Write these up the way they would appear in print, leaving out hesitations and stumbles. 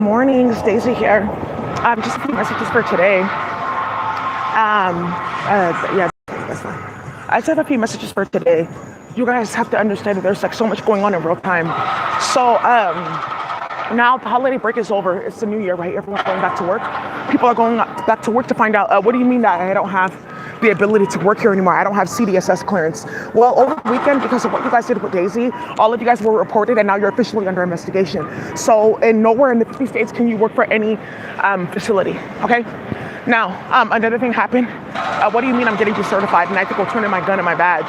Morning, Stacy here. Just a few messages for today. Yeah, that's fine. I just have a few messages for today. You guys have to understand that there's like so much going on in real time. So, now the holiday break is over. It's the new year, right? Everyone's going back to work. People are going back to work to find out, what do you mean that I don't have the ability to work here anymore? I don't have CDSS clearance. Well, over the weekend, because of what you guys did with Daisy, all of you guys were reported and now you're officially under investigation. So, and nowhere in the 50 states can you work for any facility, okay? Now, another thing happened. What do you mean I'm getting decertified and I have to go turn in my gun and my badge?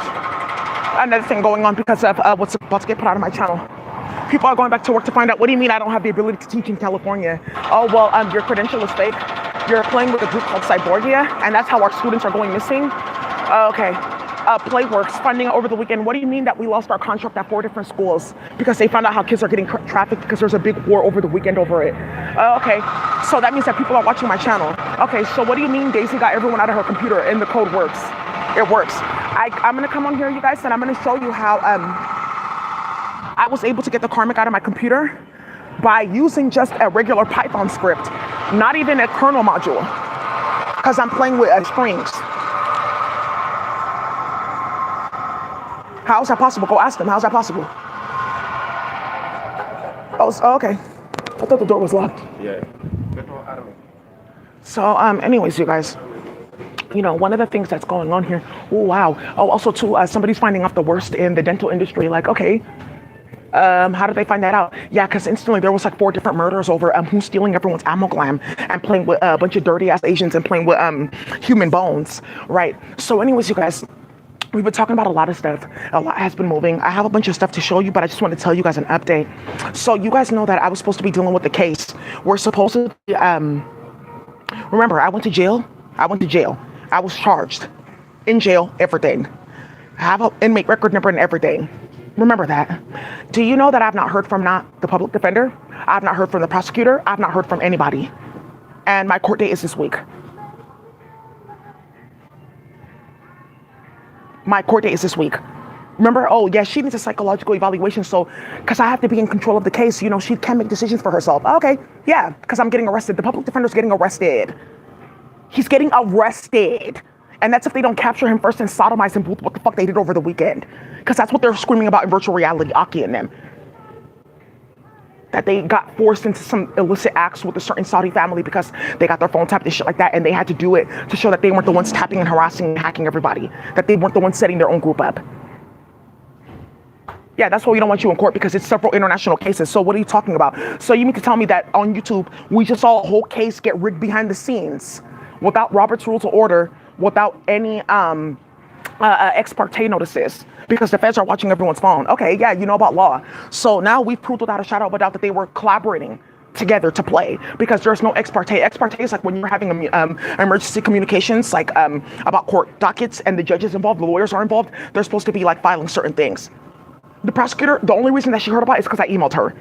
Another thing going on because of what's about to get put out of my channel. People are going back to work to find out, what do you mean I don't have the ability to teach in California? Oh, well, your credential is fake. You're playing with a group called Cyborgia, and that's how our students are going missing. Okay. Playworks, finding out over the weekend, what do you mean that we lost our contract at 4 different schools? Because they found out how kids are getting trafficked because there's a big war over the weekend over it. Okay. So that means that people are watching my channel. Okay, so what do you mean Daisy got everyone out of her computer and the code works? It works. I'm going to come on here, you guys, and I'm going to show you how I was able to get the karmic out of my computer by using just a regular Python script, not even a kernel module, because I'm playing with strings. How is that possible? Go ask them. How's that possible? Oh, okay. I thought the door was locked. Yeah. So, anyways, you guys, one of the things that's going on here. Oh, wow. Oh, also, too, somebody's finding out the worst in the dental industry. Like, okay. How did they find that out? Yeah, because instantly there was like 4 different murders over who's stealing everyone's amalgam and playing with a bunch of dirty ass Asians and playing with human bones, right? So anyways, you guys, we've been talking about a lot of stuff. A lot has been moving. I have a bunch of stuff to show you, but I just want to tell you guys an update. So you guys know that I was supposed to be dealing with the case. We're supposed to, remember, I went to jail. I was charged in jail, everything. I have an inmate record number and everything. Remember that. Do you know that I've not heard from the public defender? I've not heard from the prosecutor. I've not heard from anybody. And my court date is this week. My court date is this week. Remember, oh yeah, she needs a psychological evaluation. So, because I have to be in control of the case, she can't make decisions for herself. Okay, yeah, because I'm getting arrested. The public defender's getting arrested. He's getting arrested. And that's if they don't capture him first and sodomize him with what the fuck they did over the weekend. Because that's what they're screaming about in virtual reality, Aki and them. That they got forced into some illicit acts with a certain Saudi family because they got their phone tapped and shit like that. And they had to do it to show that they weren't the ones tapping and harassing and hacking everybody. That they weren't the ones setting their own group up. Yeah, that's why we don't want you in court, because it's several international cases. So what are you talking about? So you mean to tell me that on YouTube, we just saw a whole case get rigged behind the scenes without Robert's Rules of Order, without any ex parte notices, because the feds are watching everyone's phone. Okay, yeah, you know about law. So now we've proved without a shadow of a doubt that they were collaborating together to play, because there's no ex parte. Ex parte is like when you're having emergency communications, like about court dockets, and the judges involved, the lawyers are involved. They're supposed to be like filing certain things. The prosecutor, the only reason that she heard about it is because I emailed her.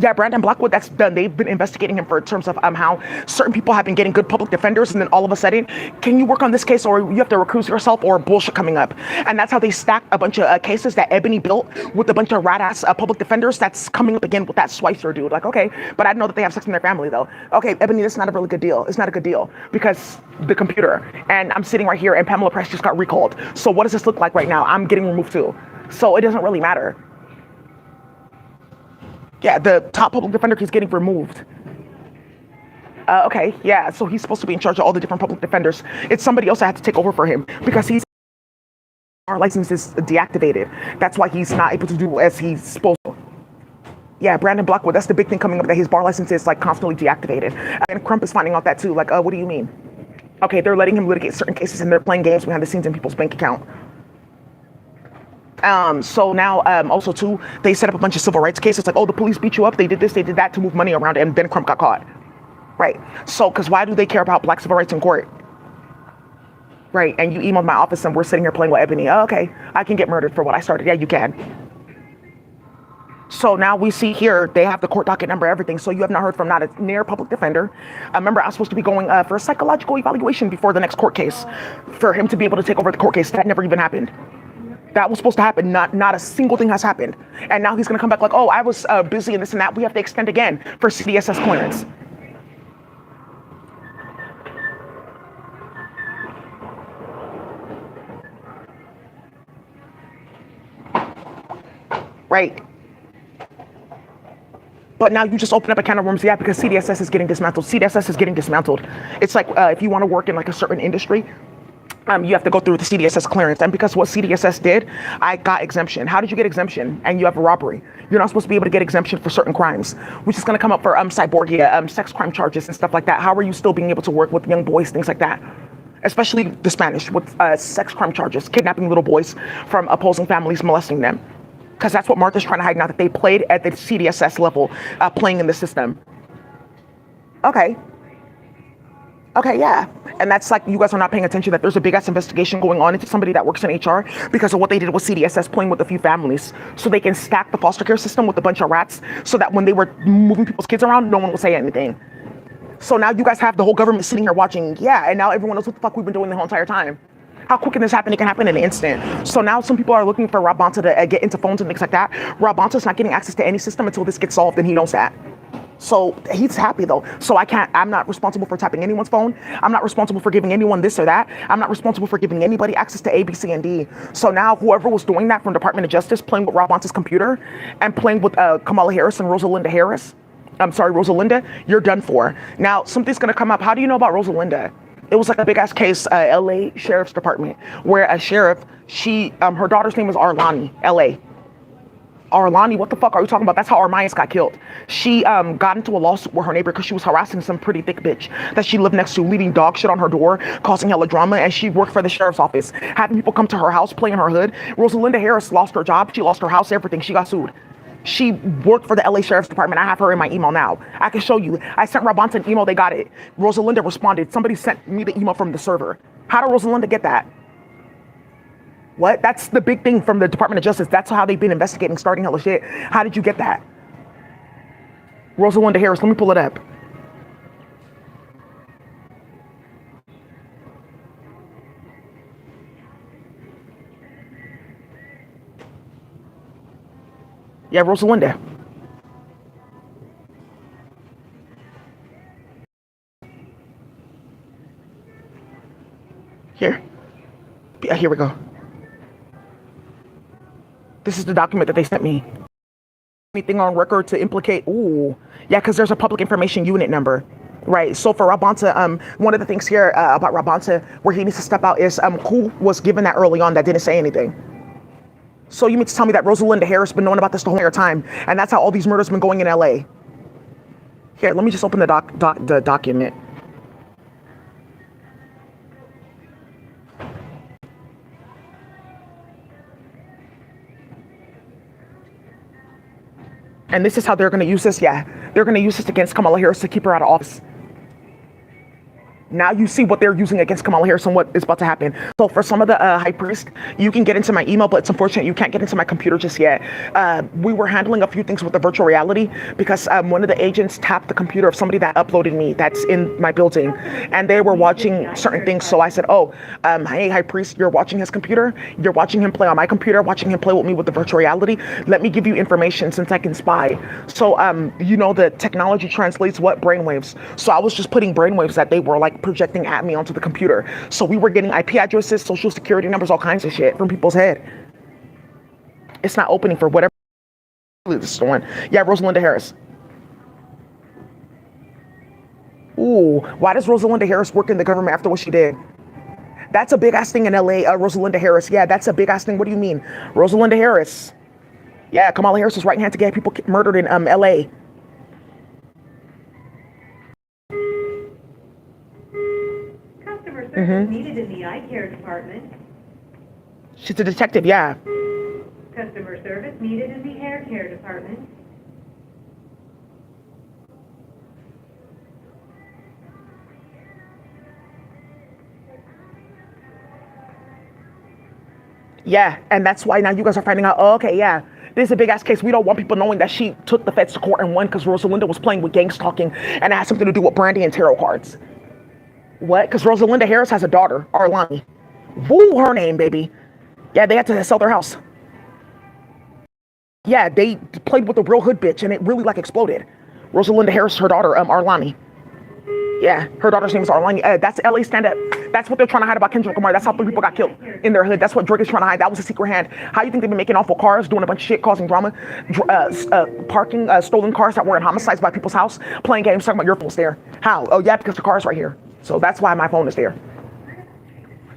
Yeah, Brandon Blackwood, that's done. They've been investigating him for terms of how certain people have been getting good public defenders, and then all of a sudden, can you work on this case, or you have to recuse yourself, or bullshit coming up. And that's how they stacked a bunch of cases that Ebony built with a bunch of rat-ass public defenders that's coming up again with that Schweitzer dude. Like, okay, but I know that they have sex in their family, though. Okay, Ebony, that's not a really good deal. It's not a good deal, because the computer, and I'm sitting right here, and Pamela Price just got recalled. So what does this look like right now? I'm getting removed too. So it doesn't really matter. Yeah, the top public defender keeps getting removed. Okay, yeah, so he's supposed to be in charge of all the different public defenders. It's somebody else that had to take over for him, because our license is deactivated. That's why he's not able to do as he's supposed to. Yeah, Brandon Blackwood, that's the big thing coming up, that his bar license is like constantly deactivated. And Crump is finding out that too. Like, what do you mean? Okay, they're letting him litigate certain cases, and they're playing games behind the scenes in people's bank account. So now, also too, they set up a bunch of civil rights cases, like, oh, the police beat you up, they did this, they did that, to move money around, and Ben Crump got caught. Right. So, because why do they care about black civil rights in court? Right. And you emailed my office, and we're sitting here playing with Ebony. Oh, okay, I can get murdered for what I started. Yeah, you can. So now we see here, they have the court docket number, everything. So you have not heard from not a near public defender. Remember, I was supposed to be going for a psychological evaluation before the next court case, for him to be able to take over the court case. That never even happened. That was supposed to happen. Not a single thing has happened. And now he's going to come back like, oh, I was busy and this and that. We have to extend again for CDSS clearance. Right. But now you just open up a can of worms, yeah, because CDSS is getting dismantled. CDSS is getting dismantled. It's like if you want to work in like a certain industry, you have to go through the CDSS clearance. And because what CDSS did, I got exemption. How did you get exemption? And you have a robbery. You're not supposed to be able to get exemption for certain crimes, which is going to come up for cyborgia, sex crime charges and stuff like that. How are you still being able to work with young boys, things like that? Especially the Spanish with sex crime charges, kidnapping little boys from opposing families, molesting them. Because that's what Martha's trying to hide now, that they played at the CDSS level, playing in the system. Okay. Okay, yeah. And that's like, you guys are not paying attention that there's a big ass investigation going on into somebody that works in HR because of what they did with CDSS, playing with a few families so they can stack the foster care system with a bunch of rats so that when they were moving people's kids around, no one will say anything. So now you guys have the whole government sitting here watching, yeah, and now everyone knows what the fuck we've been doing the whole entire time. How quick can this happen? It can happen in an instant. So now some people are looking for Rob Bonta to get into phones and things like that. Rob Bonta's not getting access to any system until this gets solved, and he knows that. So he's happy though. So I'm not responsible for tapping anyone's phone. I'm not responsible for giving anyone this or that. I'm not responsible for giving anybody access to A, B, C, and D. So now whoever was doing that from Department of Justice, playing with Rob Bonta's computer and playing with Kamala Harris and Rosalinda, you're done for. Now something's gonna come up. How do you know about Rosalinda? It was like a big ass case, LA Sheriff's Department, where a sheriff, her daughter's name was Arlani, LA. Arlani, what the fuck are you talking about? That's how Armayas got killed. She got into a lawsuit with her neighbor because she was harassing some pretty thick bitch that she lived next to, leaving dog shit on her door, causing hella drama, and she worked for the sheriff's office, having people come to her house, play in her hood. Rosalinda Harris lost her job, she lost her house, everything, she got sued. She worked for the LA Sheriff's Department. I have her in my email now. I can show you. I sent Rob Bonta an email, they got it. Rosalinda responded. Somebody sent me the email from the server. How did Rosalinda get that? What? That's the big thing from the Department of Justice. That's how they've been investigating, starting hella shit. How did you get that? Rosalinda Harris, let me pull it up. Yeah, Rosalinda. Here. Yeah, here we go. This is the document that they sent me. Anything on record to implicate? Ooh. Yeah, because there's a public information unit number. Right. So for Rob Bonta, one of the things here about Rob Bonta where he needs to step out is who was given that early on that didn't say anything. So you mean to tell me that Rosalinda Harris been knowing about this the whole entire time, and that's how all these murders been going in LA? Here, let me just open the document. And this is how they're going to use this. Yeah, they're going to use this against Kamala Harris to keep her out of office. Now you see what they're using against Kamala Harris and what is about to happen. So for some of the high priest, you can get into my email, but it's unfortunate you can't get into my computer just yet. We were handling a few things with the virtual reality because one of the agents tapped the computer of somebody that uploaded me that's in my building, and they were watching certain things. So I said, oh, hey, high priest, you're watching his computer. You're watching him play on my computer, watching him play with me with the virtual reality. Let me give you information since I can spy. So, the technology translates what? Brainwaves. So I was just putting brainwaves that they were like projecting at me onto the computer. So we were getting IP addresses, social security numbers, all kinds of shit from people's head. It's not opening for whatever. This is the one. Yeah, Rosalinda Harris. Ooh, why does Rosalinda Harris work in the government after what she did? That's a big ass thing in LA, Rosalinda Harris. Yeah, that's a big ass thing. What do you mean? Rosalinda Harris. Yeah, Kamala Harris was right hand to get people murdered in LA. Service needed in the eye care department. She's a detective, yeah. Customer service needed in the hair care department. Yeah, and that's why now you guys are finding out, oh, okay, yeah, this is a big ass case. We don't want people knowing that she took the feds to court and won because Rosalinda was playing with gang stalking and it has something to do with brandy and tarot cards. What? Because Rosalinda Harris has a daughter, Arlani. Woo, her name, baby. Yeah, they had to sell their house. Yeah, they played with the real hood bitch, and it really like exploded. Rosalinda Harris, her daughter, Arlani. Yeah, her daughter's name is Arlani. That's LA stand up. That's what they're trying to hide about Kendrick Lamar. That's how 3 people got killed in their hood. That's what Drake is trying to hide. That was a secret hand. How you think they've been making awful cars, doing a bunch of shit, causing drama, parking stolen cars that were in homicides by people's house, playing games, talking about your phone's there. How? Oh yeah, because the car's right here. So that's why my phone is there.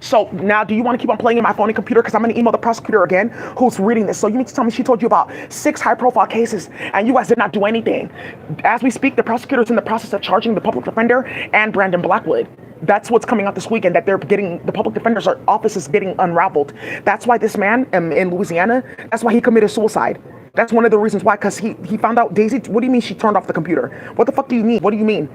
So now, do you want to keep on playing in my phone and computer? Because I'm going to email the prosecutor again who's reading this. So you need to tell me she told you about 6 high-profile cases, and you guys did not do anything. As we speak, the prosecutor's in the process of charging the public defender and Brandon Blackwood. That's what's coming out this weekend, that the public defender's office is getting unraveled. That's why this man in Louisiana, that's why he committed suicide. That's one of the reasons why, because he found out, Daisy, what do you mean she turned off the computer? What the fuck do you mean? What do you mean?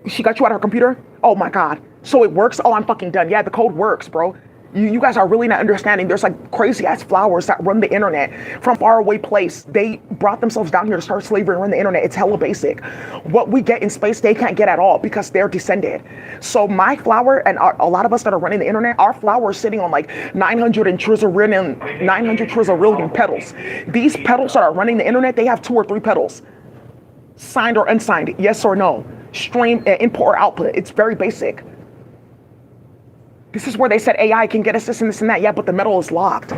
She got you out of her computer? Oh my God. So it works? Oh, I'm fucking done. Yeah, the code works, bro. You guys are really not understanding. There's like crazy ass flowers that run the internet from far away place. They brought themselves down here to start slavery and run the internet. It's hella basic. What we get in space, they can't get at all because they're descended. So my flower and a lot of us that are running the internet, our flower is sitting on like 900 trillion petals. These petals that are running the internet, they have 2 or 3 petals. Signed or unsigned, yes or no. Stream, input or output. It's very basic. This is where they said AI can get us this and this and that. Yeah, but the metal is locked.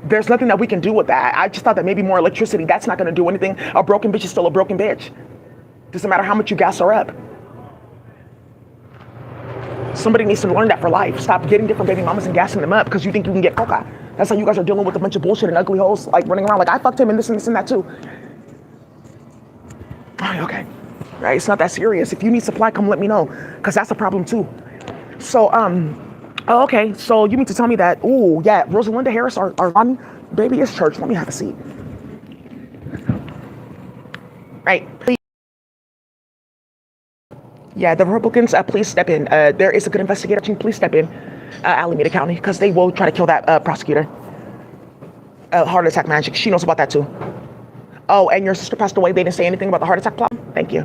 There's nothing that we can do with that. I just thought that maybe more electricity, that's not going to do anything. A broken bitch is still a broken bitch. Doesn't matter how much you gas her up. Somebody needs to learn that for life. Stop getting different baby mamas and gassing them up because you think you can get coca. That's how you guys are dealing with a bunch of bullshit and ugly hoes like running around like I fucked him and this and that too. Okay. Right, it's not that serious. If you need supply, come let me know, because that's a problem too. So, oh, okay, so you mean to tell me that, oh, yeah, Rosalinda Harris, our baby is church. Let me have a seat. Right, please. Yeah, the Republicans, please step in. There is a good investigator team. Please step in, Alameda County, because they will try to kill that prosecutor. Heart attack magic. She knows about that too. Oh, and your sister passed away. They didn't say anything about the heart attack plot? Thank you.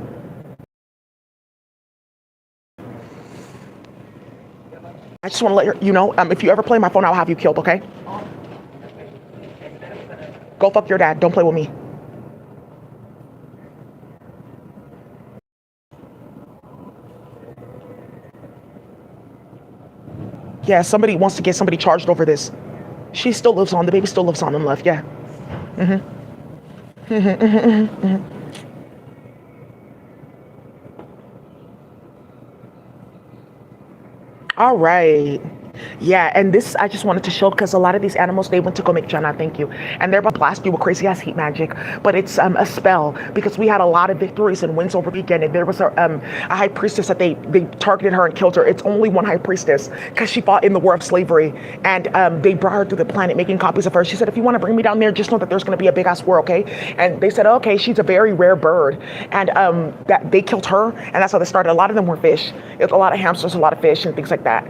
I just want to let you know, if you ever play my phone, I'll have you killed, okay? Go fuck your dad. Don't play with me. Yeah, somebody wants to get somebody charged over this. She still lives on. The baby still lives on in love. Yeah. All right. Yeah, and this I just wanted to show because a lot of these animals, they went to go make Jana, thank you. And they're about to blast you with crazy ass heat magic. But it's a spell because we had a lot of victories and wins over the weekend. And there was a high priestess that they targeted her and killed her. It's only one high priestess because she fought in the war of slavery. And they brought her to the planet making copies of her. She said, if you want to bring me down there, just know that there's going to be a big ass war, okay? And they said, okay, she's a very rare bird. And that they killed her. And that's how they started. A lot of them were fish. A lot of hamsters, a lot of fish and things like that.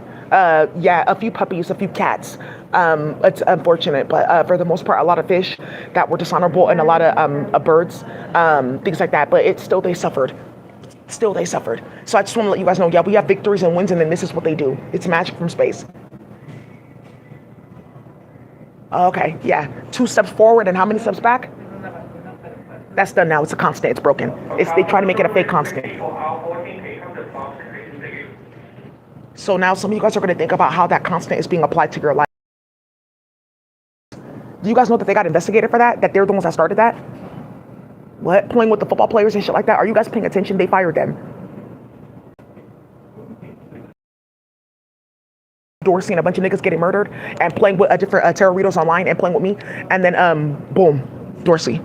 Yeah, a few puppies, a few cats. It's unfortunate, but for the most part, a lot of fish that were dishonorable and a lot of birds, things like that. But it's still, they suffered. Still, they suffered. So I just want to let you guys know, yeah, we have victories and wins, and then this is what they do. It's magic from space. Okay, yeah. 2 steps forward and how many steps back? That's done now. It's a constant. It's broken. They try to make it a fake constant. So now some of you guys are going to think about how that constant is being applied to your life. Do you guys know that they got investigated for that? That they're the ones that started that? What? Playing with the football players and shit like that? Are you guys paying attention? They fired them. Dorsey and a bunch of niggas getting murdered and playing with different terroritos online and playing with me. And then, boom, Dorsey.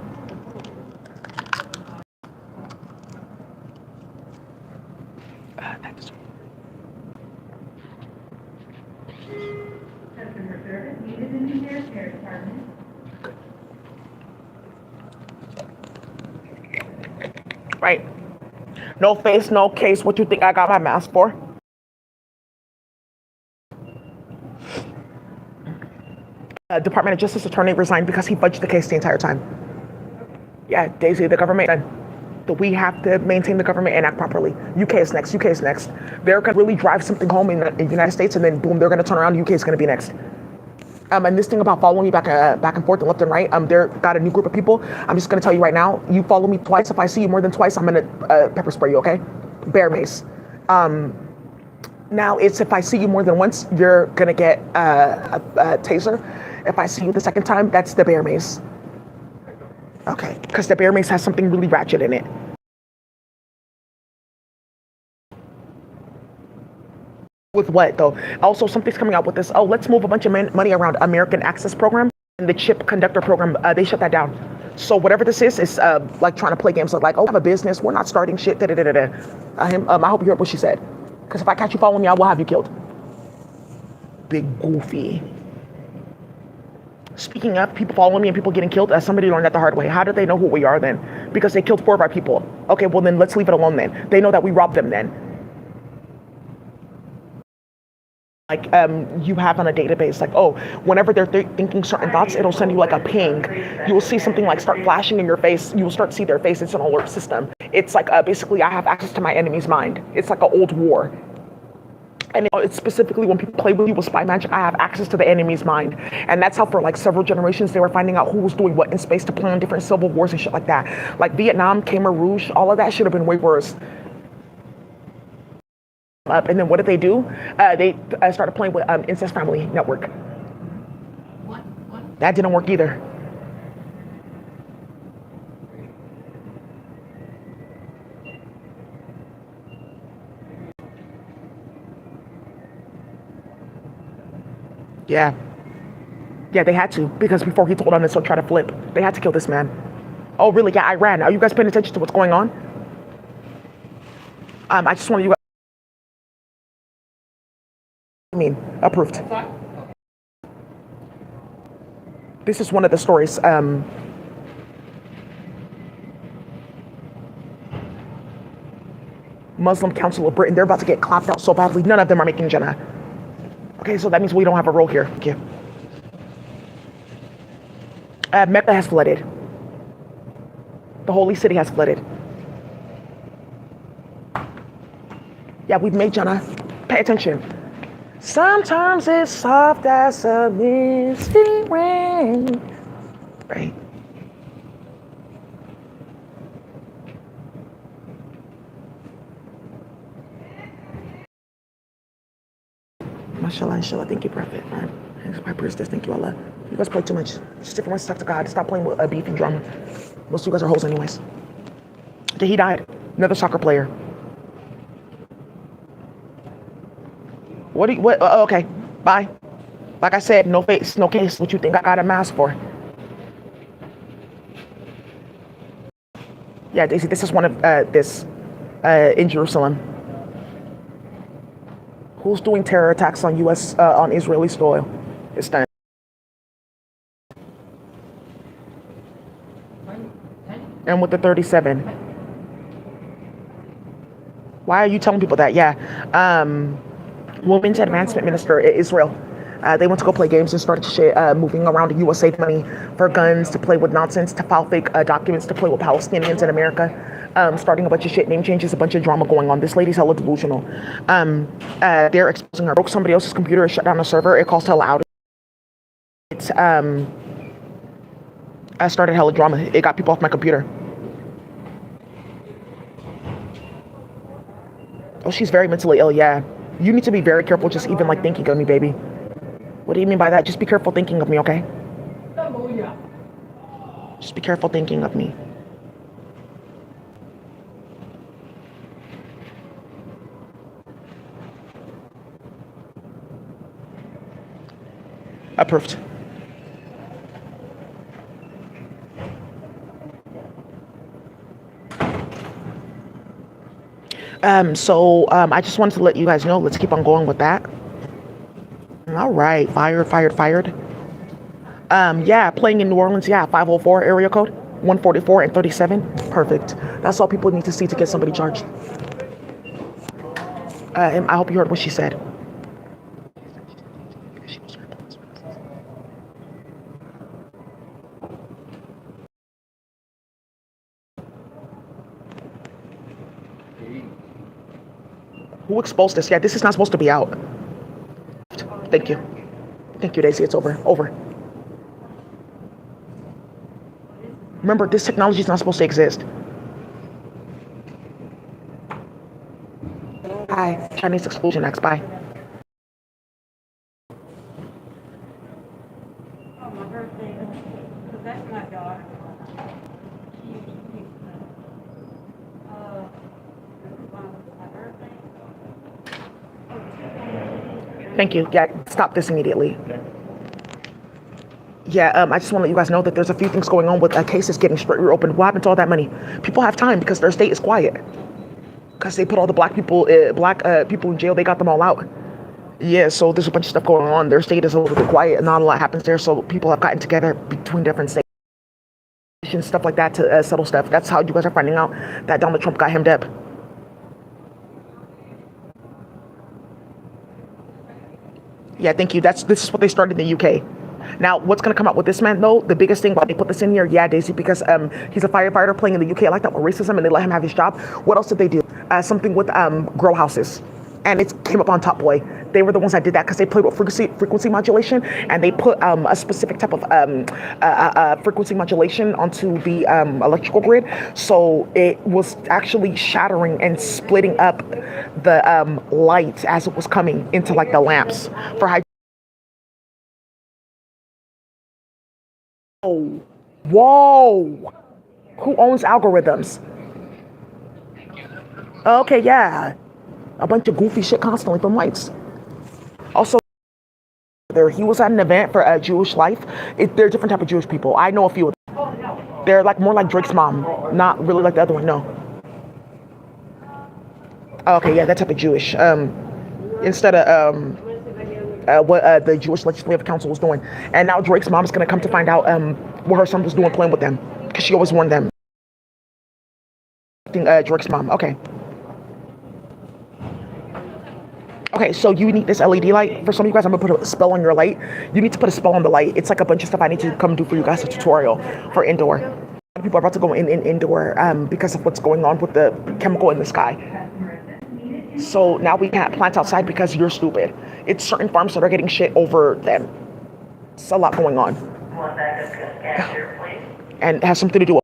Customer service needed in the hair care department. Right. No face, no case. What you think I got my mask for? Department of Justice attorney resigned because he fudged the case the entire time. Yeah, Daisy, the government. We have to maintain the government and act properly. UK is next. UK is next. They're going to really drive something home in the United States, and then boom, they're going to turn around. UK is going to be next. And this thing about following me back and forth and left and right, they're got a new group of people. I'm just gonna tell you right now, you follow me twice. If I see you more than twice, I'm gonna pepper spray you, okay? Bear mace. Now it's if I see you more than once, you're gonna get a taser. If I see you the second time, that's the bear mace. Okay, because the bear mace has something really ratchet in it. With what though? Also, something's coming out with this. Oh, let's move a bunch of money around. American Access Program and the chip conductor program. They shut that down. So whatever this is like trying to play games like, oh, I have a business. We're not starting shit. Da, da, da, da, da. I hope you heard what she said. Because if I catch you following me, I will have you killed. Big goofy. Speaking of people following me and people getting killed, somebody learned that the hard way. How do they know who we are then? Because they killed 4 of our people. Okay, well then let's leave it alone then. They know that we robbed them then. Like you have on a database, like, oh, whenever they're thinking certain thoughts, it'll send you like a ping. You will see something like start flashing in your face. You will start to see their face. It's an alert system. It's like basically I have access to my enemy's mind. It's like an old war. And it's specifically when people play with you with spy magic, I have access to the enemy's mind. And that's how for like several generations they were finding out who was doing what in space to plan different civil wars and shit like that. Like Vietnam, Khmer Rouge, all of that should have been way worse. And then what did they do? They started playing with Incest Family Network. What? That didn't work either. Yeah. Yeah, they had to, because before he told on us, he'll try to flip. They had to kill this man. Oh, really? Yeah, Iran. Are you guys paying attention to what's going on? I just want you guys. Approved. This is one of the stories. Muslim Council of Britain, they're about to get clapped out so badly. None of them are making Jannah. Okay, so that means we don't have a role here. Thank you. Mecca has flooded. The holy city has flooded. Yeah, we've made Jannah. Pay attention. Sometimes it's soft as a misty rain. Right. Mashallah, inshallah. Thank you, Prophet. My prayers, thank you, Allah. You guys play too much. It's different ways to talk to God. Stop playing with beef and drama. Most of you guys are hoes anyways. Okay, he died. Another soccer player. What? Okay, bye. Like I said, no face, no case. What you think I got a mask for? Yeah, Daisy, this is one of this in Jerusalem. Who's doing terror attacks on U.S. On Israeli soil? It's done. And with the 37. Why are you telling people that? Yeah. Women's Advancement Minister in Israel. They went to go play games and started shit, moving around USAID money for guns, to play with nonsense, to file fake documents, to play with Palestinians in America, starting a bunch of shit, name changes, a bunch of drama going on. This lady's hella delusional. They're exposing her. Broke somebody else's computer, shut down a server. It caused hella outage. It's I started hella drama. It got people off my computer. Oh, she's very mentally ill. Yeah. You need to be very careful just even like thinking of me, baby. What do you mean by that? Just be careful thinking of me, okay? Just be careful thinking of me. Approved. I just wanted to let you guys know, let's keep on going with that. All right, fired. Yeah, playing in New Orleans, yeah, 504 area code, 144 and 37, perfect. That's all people need to see to get somebody charged. And I hope you heard what she said. Who exposed this? Yeah, this is not supposed to be out. Thank you. Thank you, Daisy. It's over. Over. Remember, this technology is not supposed to exist. Bye. Chinese Exclusion Acts. Bye. Oh, my birthday. Because that's my daughter. She used to pick them. My birthday. Thank you. Yeah, stop this immediately. Yeah, I just want to let you guys know that there's a few things going on with cases getting straight reopened. What happened to all that money? People have time because their state is quiet. Because they put all the black people in jail. They got them all out. Yeah, so there's a bunch of stuff going on. Their state is a little bit quiet and not a lot happens there. So people have gotten together between different states and stuff like that to settle stuff. That's how you guys are finding out that Donald Trump got hemmed up. Yeah, thank you. This is what they started in the UK. Now, what's going to come out with this man, though? The biggest thing why they put this in here, yeah, Daisy, because he's a firefighter playing in the UK. I like that with racism, and they let him have his job. What else did they do? Something with grow houses, and it came up on Top Boy. They were the ones that did that because they played with frequency modulation, and they put a specific type of frequency modulation onto the electrical grid. So it was actually shattering and splitting up the light as it was coming into like the lamps for high. Whoa. Whoa. Who owns algorithms? Okay, yeah. A bunch of goofy shit constantly from lights. Also, he was at an event for Jewish life. They're different type of Jewish people. I know a few of them. They're like more like Drake's mom, not really like the other one. No. Okay, yeah, that type of Jewish. Instead of what the Jewish Legislative Council was doing, and now Drake's mom is gonna come to find out what her son was doing playing with them, because she always warned them. Drake's mom. Okay. Okay, so you need this LED light. For some of you guys, I'm gonna put a spell on your light. You need to put a spell on the light. It's like a bunch of stuff I need to come do for you guys, a tutorial for indoor. People are about to go in indoor because of what's going on with the chemical in the sky. So now we can't plant outside because you're stupid. It's certain farms that are getting shit over them. It's a lot going on. And it has something to do with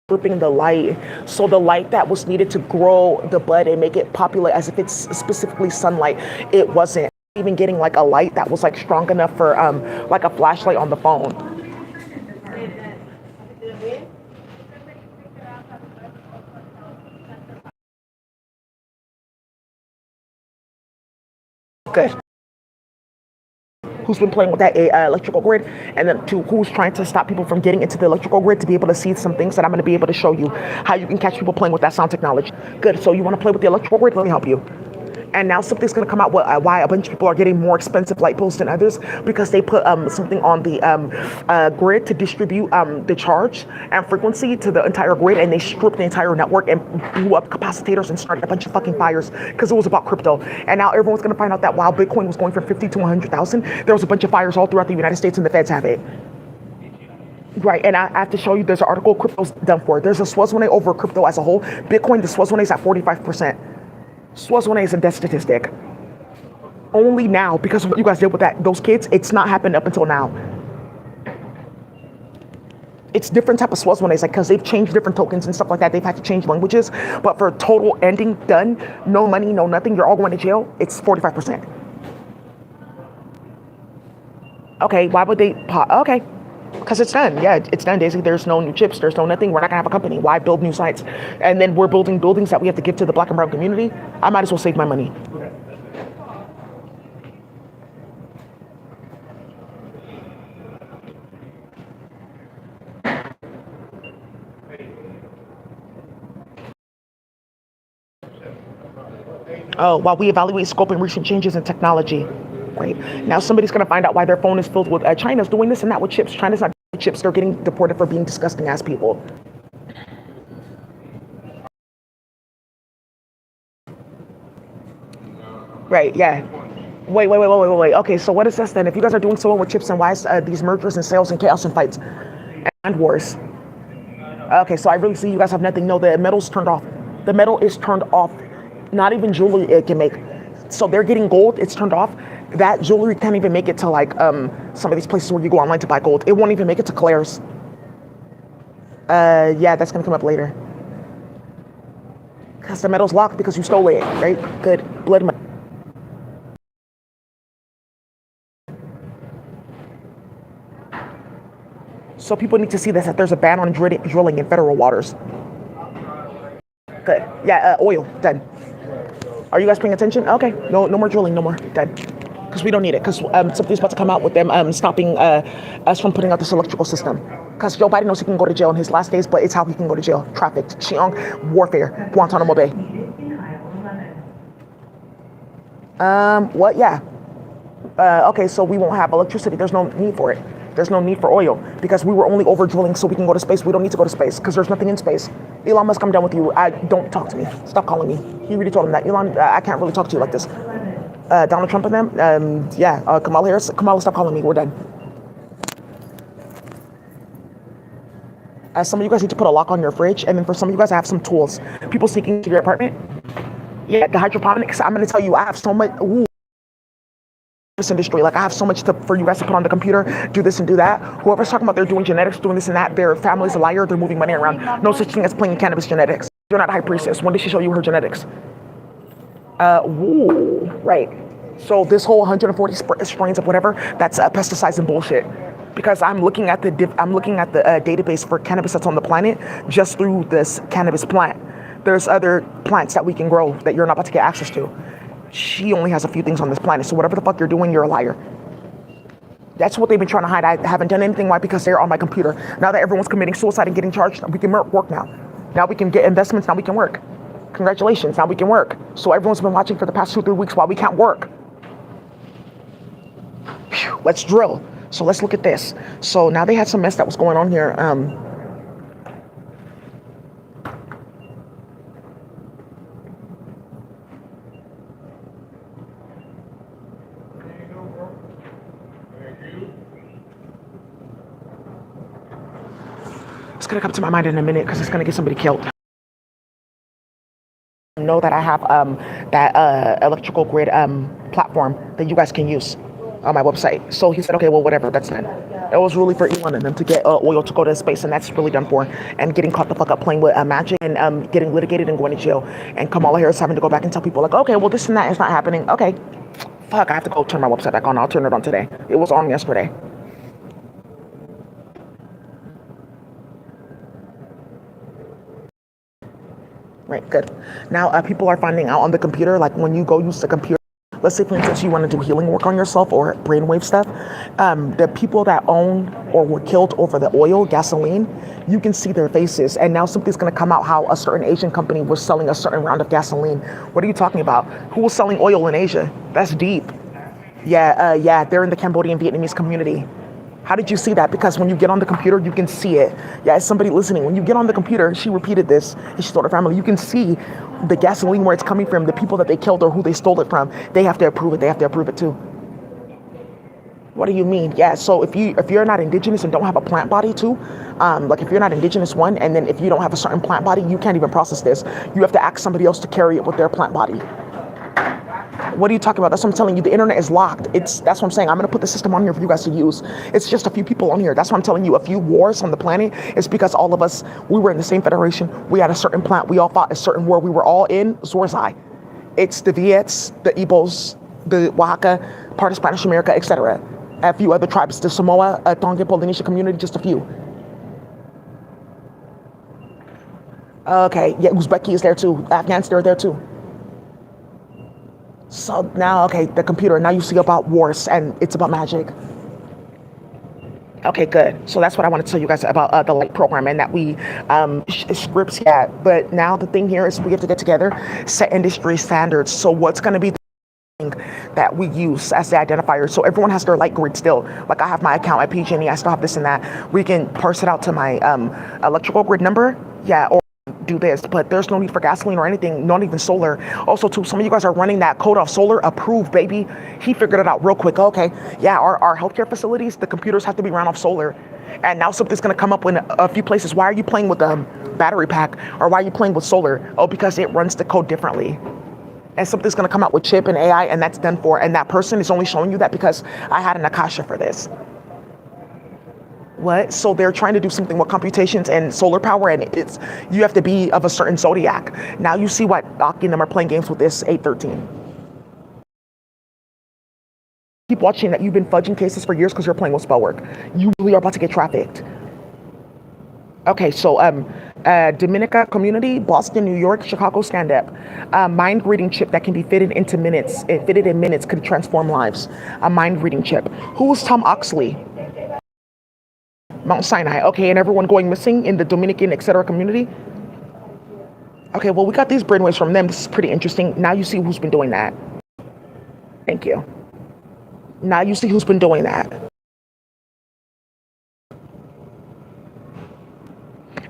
flipping the light. So the light that was needed to grow the bud and make it popular as if it's specifically sunlight, it wasn't even getting like a light that was like strong enough for like a flashlight on the phone. Good. Who's been playing with that electrical grid, and then to who's trying to stop people from getting into the electrical grid to be able to see some things that I'm going to be able to show you how you can catch people playing with that sound technology. Good. So you want to play with the electrical grid? Let me help you. And now something's going to come out with why a bunch of people are getting more expensive light bills than others, because they put something on the grid to distribute the charge and frequency to the entire grid, and they stripped the entire network and blew up capacitors and started a bunch of fucking fires because it was about crypto. And now everyone's going to find out that while Bitcoin was going from 50 to 100,000, there was a bunch of fires all throughout the United States, and the feds have it. Right, and I have to show you, there's an article crypto's done for. There's a Swazone over crypto as a whole. Bitcoin, the Swazone is at 45%. Swazone is a death statistic. Only now, because of what you guys did with those kids, it's not happened up until now. It's different type of Swazones, like, because they've changed different tokens and stuff like that. They've had to change languages. But for total ending, done, no money, no nothing, you're all going to jail, it's 45%. Okay, why would they pop? Okay. Because it's done. Yeah, it's done, Daisy. There's no new chips. There's no nothing. We're not going to have a company. Why build new sites? And then we're building buildings that we have to give to the black and brown community. I might as well save my money. Oh, while we evaluate scope and recent changes in technology. Great. Now somebody's going to find out why their phone is filled with China's doing this and that with chips. China's not doing chips. They're getting deported for being disgusting ass people. Right, yeah. Wait. Okay, so what is this then? If you guys are doing so well with chips, and why is these mergers and sales and chaos and fights and wars? Okay, so I really see you guys have nothing. No, the metal's turned off. The metal is turned off. Not even jewelry it can make. So they're getting gold, it's turned off. That jewelry can't even make it to like some of these places where you go online to buy gold. It won't even make it to Claire's. Yeah, that's gonna come up later. Cause the metal's locked because you stole it, right? Good. Blood money. So people need to see this, that there's a ban on drilling in federal waters. Good. Yeah, oil. Done. Are you guys paying attention? Okay. No more drilling, no more. Done. Because we don't need it. Because something's about to come out with them stopping us from putting out this electrical system. Because Joe Biden knows he can go to jail in his last days, but it's how he can go to jail. Trafficked, Chiong, warfare, Guantanamo Bay. What? Yeah. Okay, so we won't have electricity. There's no need for it. There's no need for oil because we were only over drilling so we can go to space. We don't need to go to space because there's nothing in space. Elon Musk, I'm done with you. Don't talk to me. Stop calling me. He already told him that. Elon, I can't really talk to you like this. Donald Trump and them, yeah. Kamala Harris, Kamala, stop calling me. We're done. Some of you guys need to put a lock on your fridge, and then for some of you guys, I have some tools. People sneaking into your apartment. Yeah, the hydroponics. I'm gonna tell you, I have so much. Ooh. This industry, like I have so much for you guys to put on the computer, do this and do that. Whoever's talking about they're doing genetics, doing this and that, their family's a liar. They're moving money around. No such thing as playing cannabis genetics. You're not a high priestess. When did she show you her genetics? Woo, right. So this whole 140 strains of whatever, that's pesticides and bullshit. Because I'm looking at the database for cannabis that's on the planet just through this cannabis plant. There's other plants that we can grow that you're not about to get access to. She only has a few things on this planet. So whatever the fuck you're doing, you're a liar. That's what they've been trying to hide. I haven't done anything. Why? Because they're on my computer. Now that everyone's committing suicide and getting charged, we can work now. Now we can get investments. Now we can work. Congratulations. Now we can work. So everyone's been watching for the past 2-3 weeks while we can't work. Whew, let's drill. So let's look at this. So now they had some mess that was going on here. It's gonna come to my mind in a minute because it's gonna get somebody killed. Know that I have that electrical grid platform that you guys can use on my website. So he said, okay, well, whatever, that's done. It was really for Elon and them to get oil to go to space, and that's really done for. And getting caught the fuck up playing with magic and getting litigated and going to jail. And Kamala Harris having to go back and tell people like, okay, well, this and that is not happening. Okay, fuck, I have to go turn my website back on. I'll turn it on today. It was on yesterday. Right, good. Now people are finding out on the computer, like when you go use the computer, let's say for instance you want to do healing work on yourself or brainwave stuff, the people that own or were killed over the oil, gasoline, you can see their faces. And now something's going to come out how a certain Asian company was selling a certain round of gasoline. What are you talking about? Who was selling oil in Asia? That's deep. Yeah, they're in the Cambodian Vietnamese community. How did you see that? Because when you get on the computer, you can see it. Yeah, as somebody listening, when you get on the computer, she repeated this, and she told her family, you can see the gasoline where it's coming from, the people that they killed or who they stole it from. They have to approve it. They have to approve it too. What do you mean? Yeah, so if you're not indigenous and don't have a plant body too, like if you're not indigenous one, and then if you don't have a certain plant body, you can't even process this. You have to ask somebody else to carry it with their plant body. What are you talking about? That's what I'm telling you. The internet is locked. That's what I'm saying. I'm going to put the system on here for you guys to use. It's just a few people on here. That's what I'm telling you. A few wars on the planet is because all of us, we were in the same federation. We had a certain plant. We all fought a certain war. We were all in Zorzai. It's the Viets, the Igbos, the Oaxaca, part of Spanish America, etc. A few other tribes, the Samoa, Tongan Polynesia community, just a few. Okay, yeah, Uzbeki is there too. Afghans, they're there too. So now, okay, the computer, now you see about wars and it's about magic. Okay, good. So that's what I want to tell you guys about the light program and that we, scripts, yeah. But now the thing here is we have to get together, set industry standards. So what's going to be the thing that we use as the identifier? So everyone has their light grid still. Like I have my account at PG&E, I still have this and that. We can parse it out to my electrical grid number, yeah, or do this, but there's no need for gasoline or anything, not even solar. Also too, some of you guys are running that code off solar approved, baby. He figured it out real quick. Okay, yeah, our healthcare facilities, the computers have to be run off solar. And now something's gonna come up in a few places. Why are you playing with the battery pack, or why are you playing with solar? Oh, because it runs the code differently. and something's going to come out with chip and AI, and that's done for. And that person is only showing you that because I had an Akasha for this. What? So they're trying to do something with computations and solar power, and it's you have to be of a certain zodiac. Now you see why Aki and them are playing games with this 813. Keep watching that. You've been fudging cases for years because you're playing with spell work. You really are about to get trafficked. Okay, so Dominica community, Boston, New York, Chicago, stand up. Mind reading chip that can be fitted into minutes. It fitted in minutes could transform lives. A mind reading chip. Who was Tom Oxley? Mount Sinai. Okay, and everyone going missing in the Dominican, etc. community. Okay, well, we got these brainwaves from them. This is pretty interesting. Now you see who's been doing that. Thank you. Now you see who's been doing that.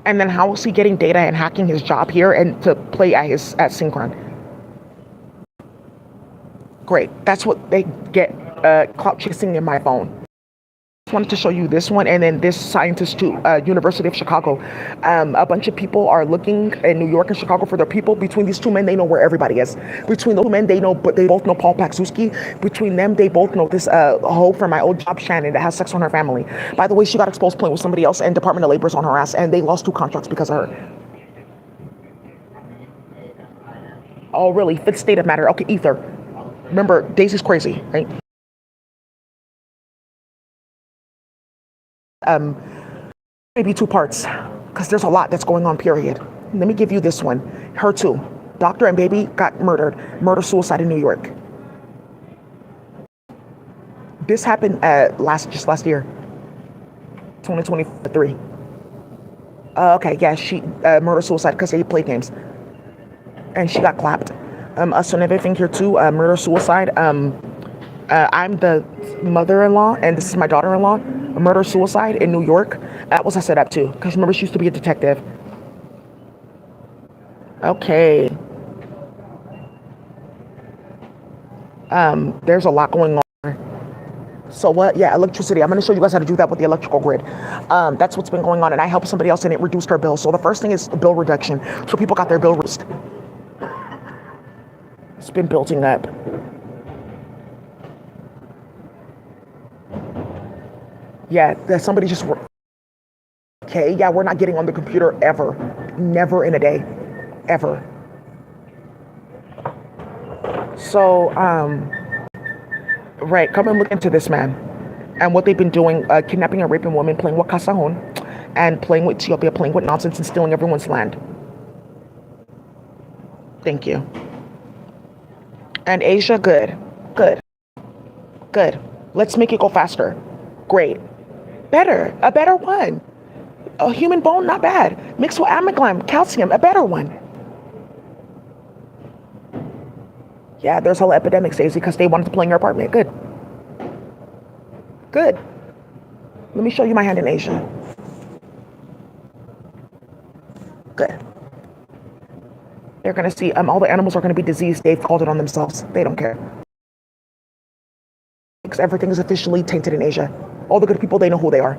And then how is he getting data and hacking his job here and to play at Synchron? Great. That's what they get clout chasing in my phone. Just wanted to show you this one, and then this scientist to University of Chicago. A bunch of people are looking in New York and Chicago for their people. Between these two men, they know where everybody is. Between the two men, they know, but they both know Paul Paksuski. Between them, they both know this hoe from my old job, Shannon, that has sex on her family. By the way, she got exposed playing with somebody else, and Department of Labor's on her ass, and they lost 2 contracts because of her. Oh, really? Fifth state of matter. Okay, ether. Remember, Daisy's crazy, right? Maybe 2 parts, because there's a lot that's going on, period. Let me give you this one. Her too. Doctor and baby got murdered. Murder-suicide in New York. This happened just last year. 2023. Okay, yeah, she murder-suicide because they played games. And she got clapped. Us and everything here too, murder-suicide. I'm the mother-in-law, and this is my daughter-in-law. Murder-suicide in New York. That was I set up too, because remember she used to be a detective. Okay. There's a lot going on. So what? Yeah, electricity. I'm going to show you guys how to do that with the electrical grid. That's what's been going on, and I helped somebody else, and it reduced her bill. So the first thing is bill reduction. So people got their bill reduced. It's been building up. Yeah, somebody just... Okay, yeah, we're not getting on the computer ever. Never in a day. Ever. So, right, come and look into this man. And what they've been doing, kidnapping and raping women, playing with Casajon, and playing with Ethiopia, playing with nonsense and stealing everyone's land. Thank you. And Asia, good. Good. Good. Let's make it go faster. Great. Better. A better one. A human bone, not bad. Mixed with amalgam, calcium, a better one. Yeah, there's whole epidemics, Daisy, because they wanted to play in your apartment. Good. Good. Let me show you my hand in Asia. Good. They're going to see, all the animals are going to be diseased. They've called it on themselves. They don't care. Because everything is officially tainted in Asia. All the good people, they know who they are.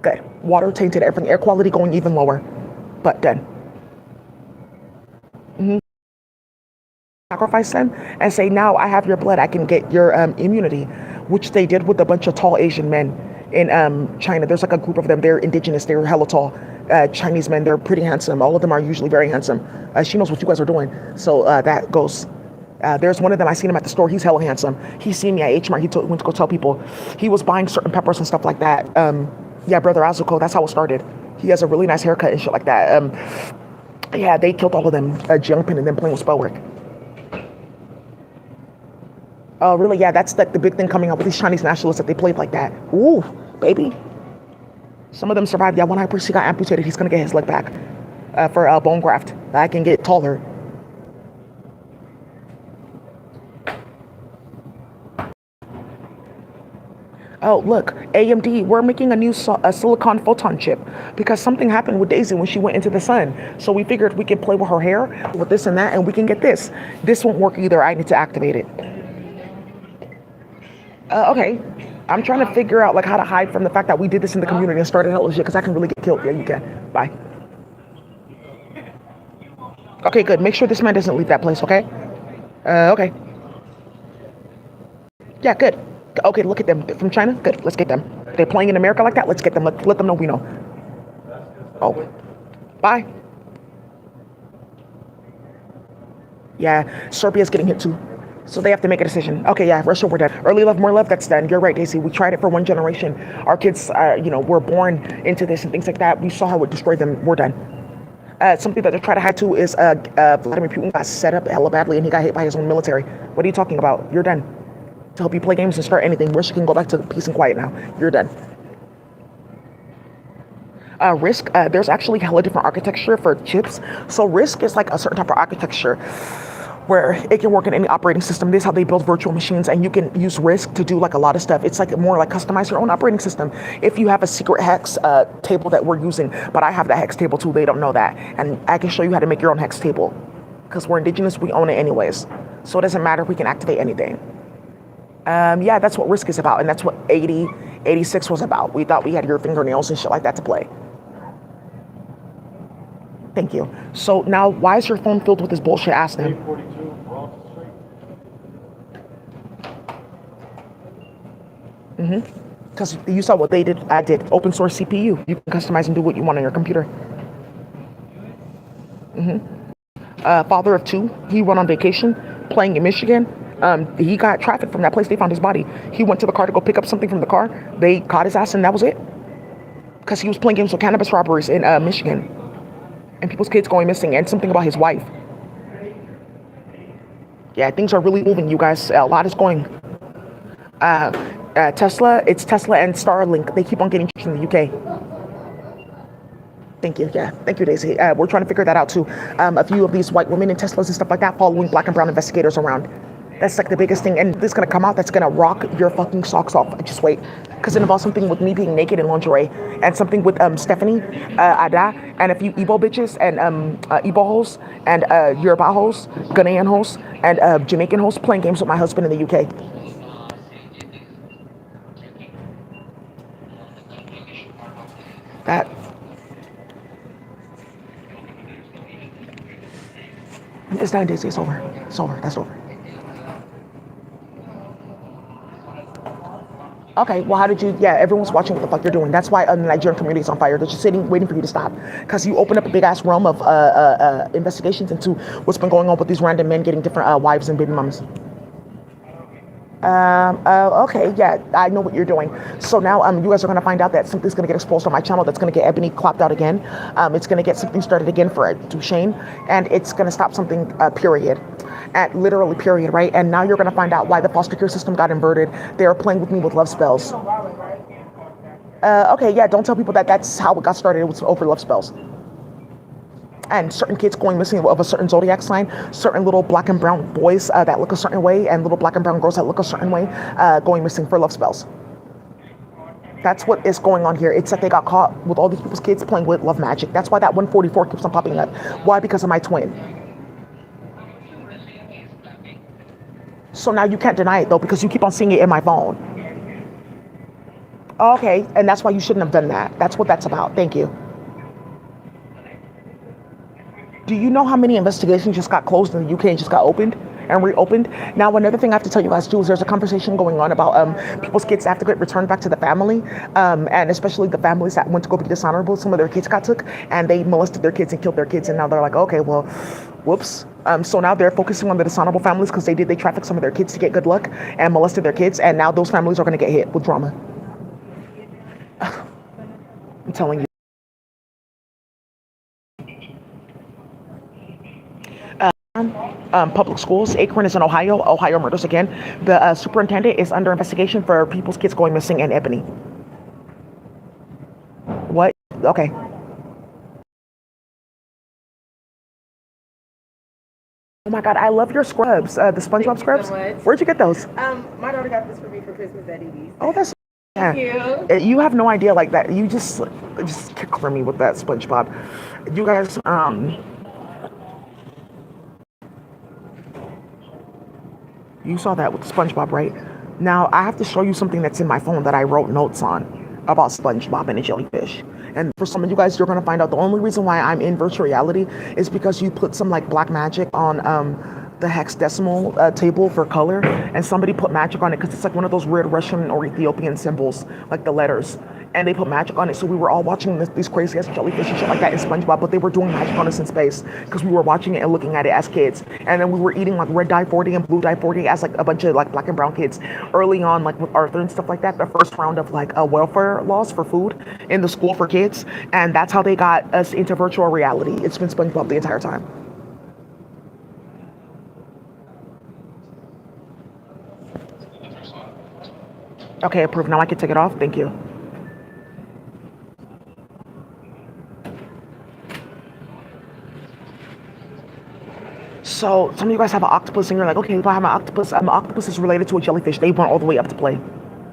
Good. Water tainted, everything. Air quality going even lower. But done. Sacrifice them and say, now I have your blood. I can get your immunity, which they did with a bunch of tall Asian men in China. There's like a group of them. They're indigenous. They're hella tall. Chinese men. They're pretty handsome. All of them are usually very handsome. She knows what you guys are doing. So that goes. There's one of them. I seen him at the store. He's hella handsome. He seen me at H Mart. He went to go tell people. He was buying certain peppers and stuff like that. Yeah, Brother Azuko. That's how it started. He has a really nice haircut and shit like that. Yeah, they killed all of them, jumping and then playing with spell work. Oh, really? Yeah, that's like the big thing coming up with these Chinese nationalists that they played like that. Ooh, baby. Some of them survived. Yeah, one high priest, he got amputated. He's going to get his leg back for bone graft. I can get taller. Oh, look, AMD, we're making a new silicon photon chip because something happened with Daisy when she went into the sun. So we figured we could play with her hair, with this and that, and we can get this. This won't work either. I need to activate it. Okay. I'm trying to figure out like how to hide from the fact that we did this in the community and started hell shit because I can really get killed. Yeah, you can. Bye. Okay, good. Make sure this man doesn't leave that place, okay? Okay. Yeah, good. Okay, look at them. They're from China? Good. Let's get them. They're playing in America like that? Let's get them. Let them know we know. Oh, bye. Yeah, Serbia's getting hit too. So they have to make a decision. Okay, yeah, Russia, we're done. Early love, more love, that's done. You're right, Daisy. We tried it for one generation. Our kids, were born into this and things like that. We saw how it destroyed them. We're done. Something that they're trying to hide too is Vladimir Putin got set up hella badly and he got hit by his own military. What are you talking about? You're done. To help you play games and start anything. Russia can go back to peace and quiet now. You're done. Risk, there's actually hella different architecture for chips. So Risk is like a certain type of architecture where it can work in any operating system. This is how they build virtual machines, and you can use Risk to do like a lot of stuff. It's like more like customize your own operating system. If you have a secret hex table that we're using, but I have the hex table too, they don't know that. And I can show you how to make your own hex table. Because we're indigenous, we own it anyways. So it doesn't matter, we can activate anything. Yeah, that's what Risk is about, and that's what 86 was about. We thought we had your fingernails and shit like that to play. Thank you. So now, why is your phone filled with this bullshit? Ask them. Because you saw what they did. I did. Open source CPU. You can customize and do what you want on your computer. Father of two. He went on vacation playing in Michigan. He got trafficked from that place. They found his body. He went to the car to go pick up something from the car. They caught his ass and that was it. Because he was playing games with cannabis robberies in Michigan. And people's kids going missing, and something about his wife. Yeah, things are really moving, you guys. A lot is going. Tesla, it's Tesla and Starlink. They keep on getting from the UK. Thank you. Yeah, thank you, Daisy. We're trying to figure that out too. A few of these white women in Teslas and stuff like that following black and brown investigators around. That's like the biggest thing, and this is gonna come out. That's gonna rock your fucking socks off. Just wait, because it involves something with me being naked in lingerie, and something with Stephanie, Ada, and a few Igbo bitches, and Igbo hoes, and Yoruba hoes, Ghanaian hoes, and Jamaican hoes playing games with my husband in the UK. That. It's 9 days. It's over. It's over. That's over. Okay, well, how did you? Yeah, everyone's watching what the fuck you're doing. That's why the Nigerian community is on fire. They're just sitting, waiting for you to stop, because you open up a big ass realm of investigations into what's been going on with these random men getting different wives and baby mamas. Okay, yeah, I know what you're doing. So now, you guys are gonna find out that something's gonna get exposed on my channel. That's gonna get Ebony clapped out again. It's gonna get something started again for Duchesne, and it's gonna stop something. Period. At literally period, right? And now you're gonna find out why the foster care system got inverted. They are playing with me with love spells. Okay, yeah, don't tell people that that's how it got started. It was over love spells. And certain kids going missing of a certain zodiac sign, certain little black and brown boys that look a certain way, and little black and brown girls that look a certain way, going missing for love spells. That's what is going on here. It's that they got caught with all these people's kids playing with love magic. That's why that 144 keeps on popping up. Why? Because of my twin. So now you can't deny it though, because you keep on seeing it in my phone. Okay, and that's why you shouldn't have done that. That's what that's about. Thank you. Do you know how many investigations just got closed in the UK and just got opened and reopened? Now, another thing I have to tell you guys too is there's a conversation going on about people's kids have to get returned back to the family, and especially the families that went to go be dishonorable. Some of their kids got took and they molested their kids and killed their kids, and now they're like, okay, well, whoops. So now they're focusing on the dishonorable families because they traffic some of their kids to get good luck and molested their kids, and now those families are going to get hit with drama. I'm telling you. Public schools. Akron is in Ohio. Ohio murders again. The superintendent is under investigation for people's kids going missing in Ebony. What? Okay. Oh my God, I love your scrubs. The SpongeBob scrubs. So much. Where'd you get those? My daughter got this for me for Christmas at Edie's. Oh, that's. Yeah. Thank you. You have no idea like that. You just kick for me with that SpongeBob. You guys, you saw that with SpongeBob, right? Now I have to show you something that's in my phone that I wrote notes on about SpongeBob and a jellyfish. And for some of you guys, you're gonna find out the only reason why I'm in virtual reality is because you put some like black magic on the hexadecimal table for color, and somebody put magic on it because it's like one of those weird Russian or Ethiopian symbols, like the letters. And they put magic on it, so we were all watching these crazy ass jellyfish and shit like that in SpongeBob, but they were doing magic on us in space because we were watching it and looking at it as kids. And then we were eating like red dye 40 and blue dye 40 as like a bunch of like black and brown kids early on, like with Arthur and stuff like that. The first round of like welfare laws for food in the school for kids, and that's how they got us into virtual reality. It's been SpongeBob the entire time. Okay, approved. Now I can take it off. Thank you. So some of you guys have an octopus, and you're like, okay, if I have an octopus, octopus is related to a jellyfish. They went all the way up to play.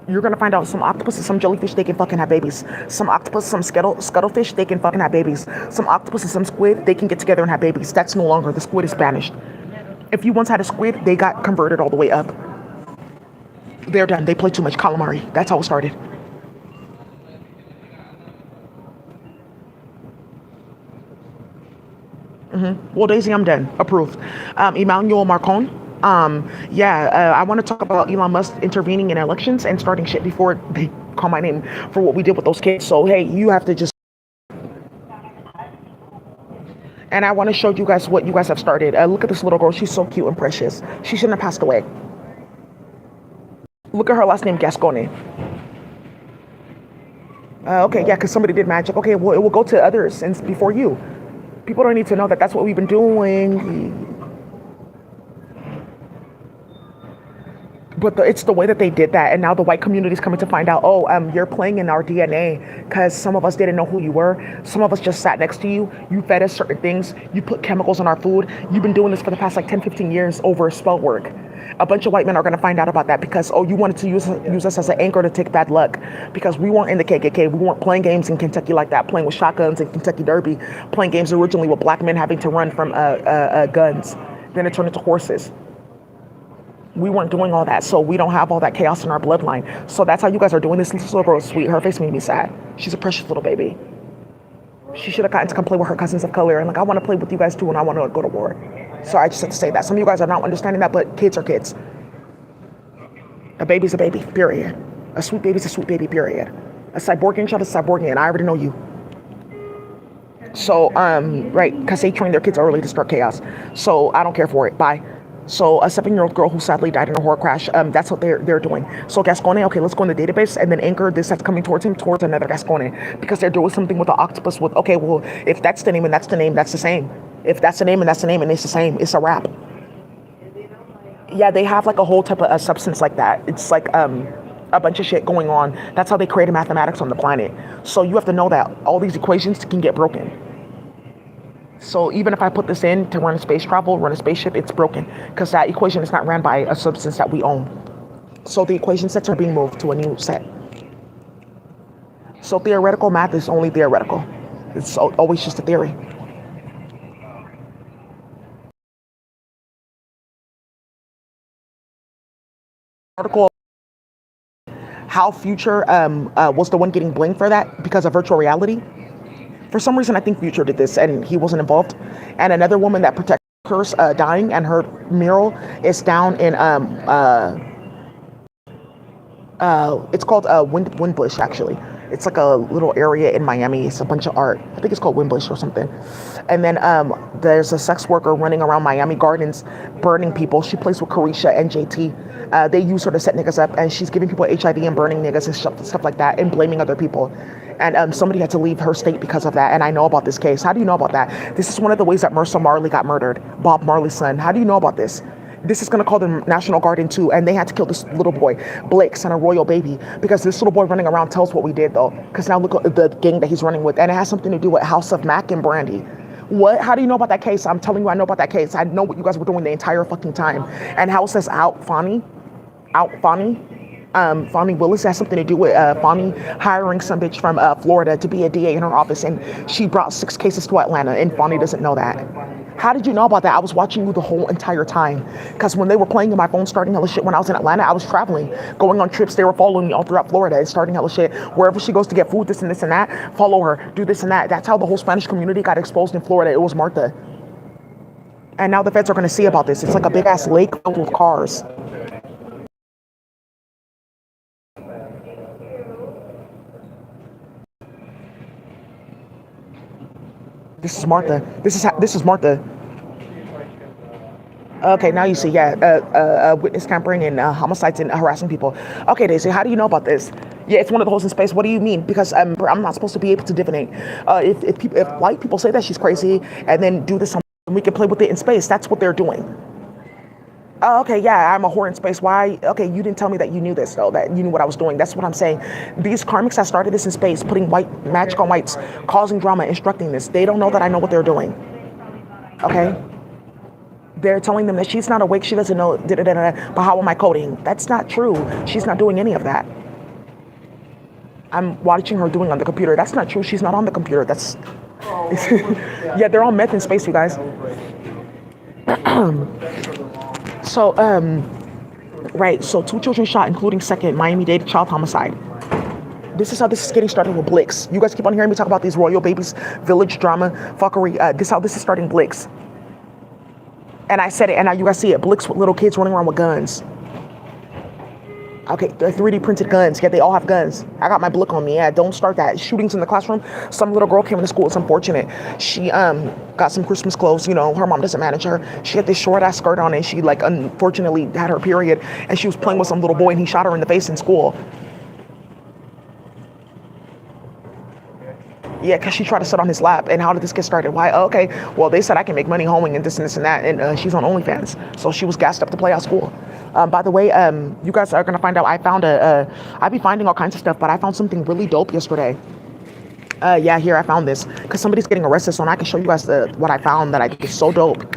You're gonna find out some octopuses, some jellyfish, they can fucking have babies. Some octopus, some scuttlefish, they can fucking have babies. Some octopuses, some squid, they can get together and have babies. That's no longer. The squid is banished. If you once had a squid, they got converted all the way up. They're done. They play too much calamari. That's how it started. Well, Daisy, I'm done. Approved. Emmanuel Marcon. I want to talk about Elon Musk intervening in elections and starting shit before they call my name for what we did with those kids. So, hey, you have to just. And I want to show you guys what you guys have started. Look at this little girl. She's so cute and precious. She shouldn't have passed away. Look at her last name, Gascone. Okay, yeah, because somebody did magic. Okay, well, it will go to others and before you. People don't need to know that that's what we've been doing. But it's the way that they did that, and now the white community is coming to find out. Oh, you're playing in our DNA because some of us didn't know who you were. Some of us just sat next to you. You fed us certain things. You put chemicals on our food. You've been doing this for the past like 10, 15 years over spell work. A bunch of white men are going to find out about that because, oh, you wanted to use us as an anchor to take bad luck because we weren't in the KKK. We weren't playing games in Kentucky like that, playing with shotguns in Kentucky Derby, playing games originally with black men having to run from guns. Then it turned into horses. We weren't doing all that, so we don't have all that chaos in our bloodline. So that's how you guys are doing this. This little girl is sweet. Her face made me sad. She's a precious little baby. She should have gotten to come play with her cousins of color. And like, I want to play with you guys too, and I want to go to war. So I just have to say that. Some of you guys are not understanding that, but kids are kids. A baby's a baby, period. A sweet baby's a sweet baby, period. A cyborgian child is a cyborgian. I already know you. So, right, because they train their kids early to start chaos. So I don't care for it. Bye. So a 7-year-old girl who sadly died in a horror crash, that's what they're doing. So Gascone, okay, let's go in the database and then anchor this that's coming towards him towards another Gascone because they're doing something with the octopus with, okay, well, if that's the name and that's the name, that's the same. If that's the name and that's the name and it's the same, it's a wrap. Yeah, they have like a whole type of substance like that. It's like a bunch of shit going on. That's how they created mathematics on the planet. So you have to know that all these equations can get broken. So even if I put this in to run a space travel, run a spaceship, it's broken because that equation is not ran by a substance that we own. So the equation sets are being moved to a new set. So theoretical math is only theoretical. It's always just a theory. Article how Future was the one getting blamed for that because of virtual reality. For some reason, I think Future did this, and he wasn't involved. And another woman that protects her's dying, and her mural is down in it's called Windbush actually. It's like a little area in Miami. It's a bunch of art. I think it's called Windbush or something. And then there's a sex worker running around Miami Gardens, burning people. She plays with Carisha and JT. They use her to set niggas up, and she's giving people HIV and burning niggas and stuff like that, and blaming other people. And somebody had to leave her state because of that. And I know about this case. How do you know about that? This is one of the ways that Mercer Marley got murdered. Bob Marley's son. How do you know about this? This is going to call the National Guard in too. And they had to kill this little boy, Blake, son of Royal Baby, because this little boy running around tells what we did though. Because now look at the gang that he's running with. And it has something to do with House of Mac and Brandy. What? How do you know about that case? I'm telling you, I know about that case. I know what you guys were doing the entire fucking time. And how it says out Fani. Fonnie Willis has something to do with Fonnie hiring some bitch from Florida to be a DA in her office, and she brought 6 cases to Atlanta, and Fonnie doesn't know that. How did you know about that? I was watching you the whole entire time. Because when they were playing in my phone, starting hella shit when I was in Atlanta, I was traveling, going on trips. They were following me all throughout Florida and starting hella shit. Wherever she goes to get food, this and that, follow her, do this and that. That's how the whole Spanish community got exposed in Florida. It was Martha. And now the feds are going to see about this. It's like a big ass lake filled with cars. This is Martha. This is Martha. Okay, now you see, yeah, witness tampering and homicides and harassing people. Okay, Daisy, how do you know about this? Yeah, it's one of the holes in space. What do you mean? Because I'm not supposed to be able to divinate. If white people say that she's crazy and then do this, we can play with it in space. That's what they're doing. Oh, okay, yeah, I'm a whore in space. Why? Okay, you didn't tell me that you knew this, though, that you knew what I was doing. That's what I'm saying. These karmics that started this in space, putting magic on whites, causing drama, instructing this, they don't know that I know what they're doing. Okay? They're telling them that she's not awake, she doesn't know, but how am I coding? That's not true. She's not doing any of that. I'm watching her doing on the computer. That's not true. She's not on the computer. That's... yeah, they're all meth in space, you guys. So, right, so 2 children shot, including second Miami-Dade child homicide. This is how this is getting started with Blix. You guys keep on hearing me talk about these royal babies, village drama, fuckery. This is how this is starting Blix. And I said it, and now you guys see it. Blix with little kids running around with guns. Okay, they're 3D printed guns. Yeah, they all have guns. I got my Blick on me. Yeah, don't start that. Shootings in the classroom. Some little girl came into school. It's unfortunate. She got some Christmas clothes. You know, her mom doesn't manage her. She had this short ass skirt on, and she like unfortunately had her period, and she was playing with some little boy, and he shot her in the face in school. Yeah, because she tried to sit on his lap. And how did this get started? Why? Oh, okay. Well, they said I can make money homing and this and that. And she's on OnlyFans. So she was gassed up to play out school. By the way, you guys are going to find out I found I be finding all kinds of stuff, but I found something really dope yesterday. Yeah, here I found this. Because somebody's getting arrested. So I can show you guys what I found that I think is so dope.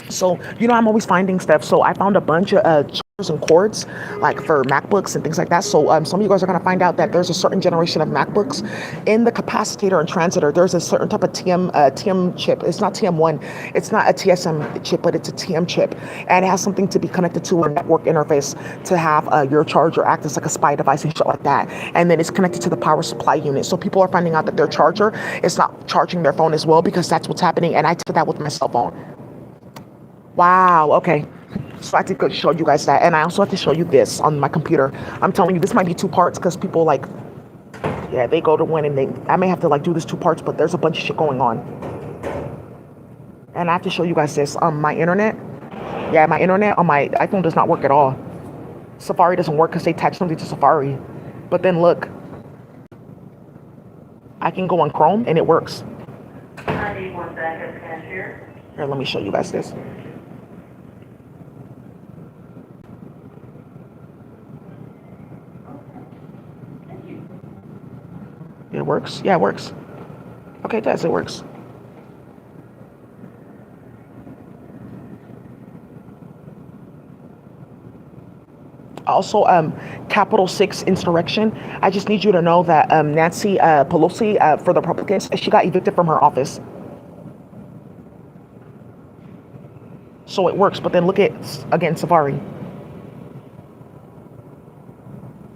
So, you know, I'm always finding stuff. So I found a bunch of chargers and cords, like for MacBooks and things like that. So some of you guys are going to find out that there's a certain generation of MacBooks. In the capacitor and transitor, there's a certain type of TM chip. It's not TM1. It's not a TSM chip, but it's a TM chip. And it has something to be connected to a network interface to have your charger act as like a spy device and shit like that. And then it's connected to the power supply unit. So people are finding out that their charger is not charging their phone as well because that's what's happening. And I did that with my cell phone. Wow, okay. So I have to show you guys that. And I also have to show you this on my computer. I'm telling you, this might be 2 parts because people like, yeah, they go to one and I may have to like do this 2 parts, but there's a bunch of shit going on. And I have to show you guys this. My internet, yeah, my internet on my iPhone does not work at all. Safari doesn't work because they attach something to Safari. But then look, I can go on Chrome and it works. I need one backup cashier. Here, let me show you guys this. It works? Yeah, it works. Okay, it does. It works. Also, Capital 6 insurrection. I just need you to know that Nancy Pelosi, for the Republicans, she got evicted from her office. So it works, but then look at, again, Safari.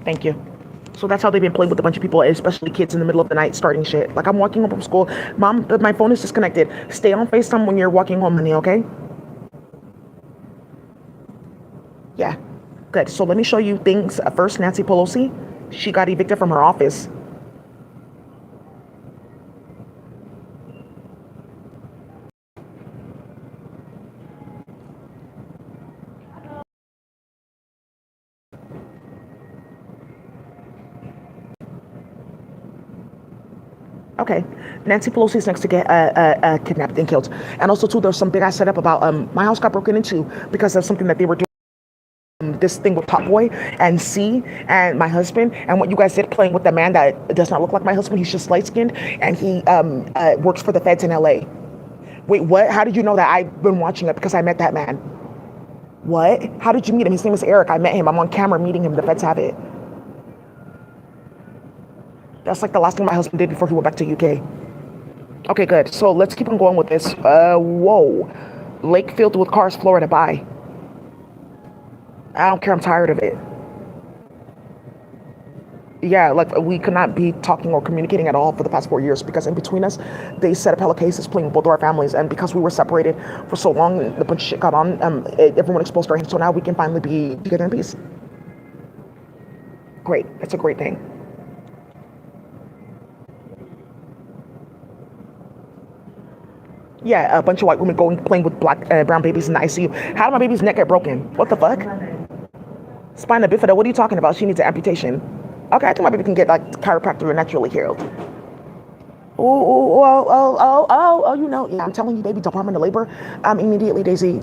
Thank you. So that's how they've been playing with a bunch of people, especially kids in the middle of the night starting shit. Like I'm walking home from school. Mom, my phone is disconnected. Stay on FaceTime when you're walking home, honey, okay? Yeah, good. So let me show you things. First, Nancy Pelosi, she got evicted from her office. Okay, Nancy Pelosi is next to get kidnapped and killed. And also, too, there's some big ass setup about my house got broken into because of something that they were doing. This thing with Top Boy and C and my husband and what you guys did playing with the man that does not look like my husband. He's just light skinned and he works for the feds in LA. Wait, what? How did you know that? I've been watching it because I met that man. What? How did you meet him? His name is Eric. I met him. I'm on camera meeting him. The feds have it. That's like the last thing my husband did before he went back to UK. Okay, good. So let's keep on going with this. Whoa. Lake filled with cars, Florida. Bye. I don't care. I'm tired of it. Yeah, like we could not be talking or communicating at all for the past 4 years because in between us, they set up hella cases playing with both of our families. And because we were separated for so long, the bunch of shit got on. Everyone exposed our hands. So now we can finally be together in peace. Great. That's a great thing. Yeah, a bunch of white women going playing with brown babies in the ICU. How did my baby's neck get broken? What the fuck? Spina bifida. What are you talking about? She needs an amputation. Okay, I think my baby can get like chiropractic or naturally healed. You know, yeah, I'm telling you, baby, Department of Labor, immediately, Daisy,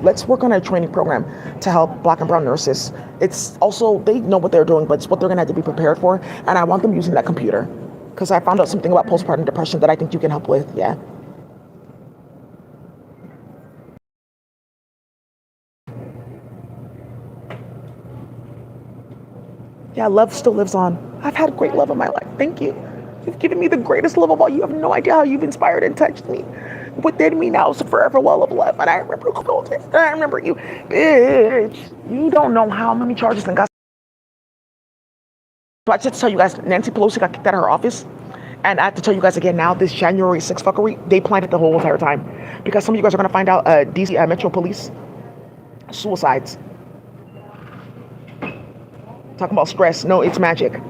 let's work on a training program to help Black and brown nurses. It's also, they know what they're doing, but it's what they're gonna have to be prepared for, and I want them using that computer, because I found out something about postpartum depression that I think you can help with, yeah. Yeah, love still lives on. I've had great love in my life. Thank you. You've given me the greatest love of all. You have no idea how you've inspired and touched me. Within me now is a forever well of love. And I remember who told it. And I remember you. Bitch, you don't know how many charges and got. So I just tell you guys, Nancy Pelosi got kicked out of her office. And I have to tell you guys again now, this January 6th fuckery, they planned it the whole entire time. Because some of you guys are going to find out DC Metro Police suicides. Talking about stress. No, it's magic.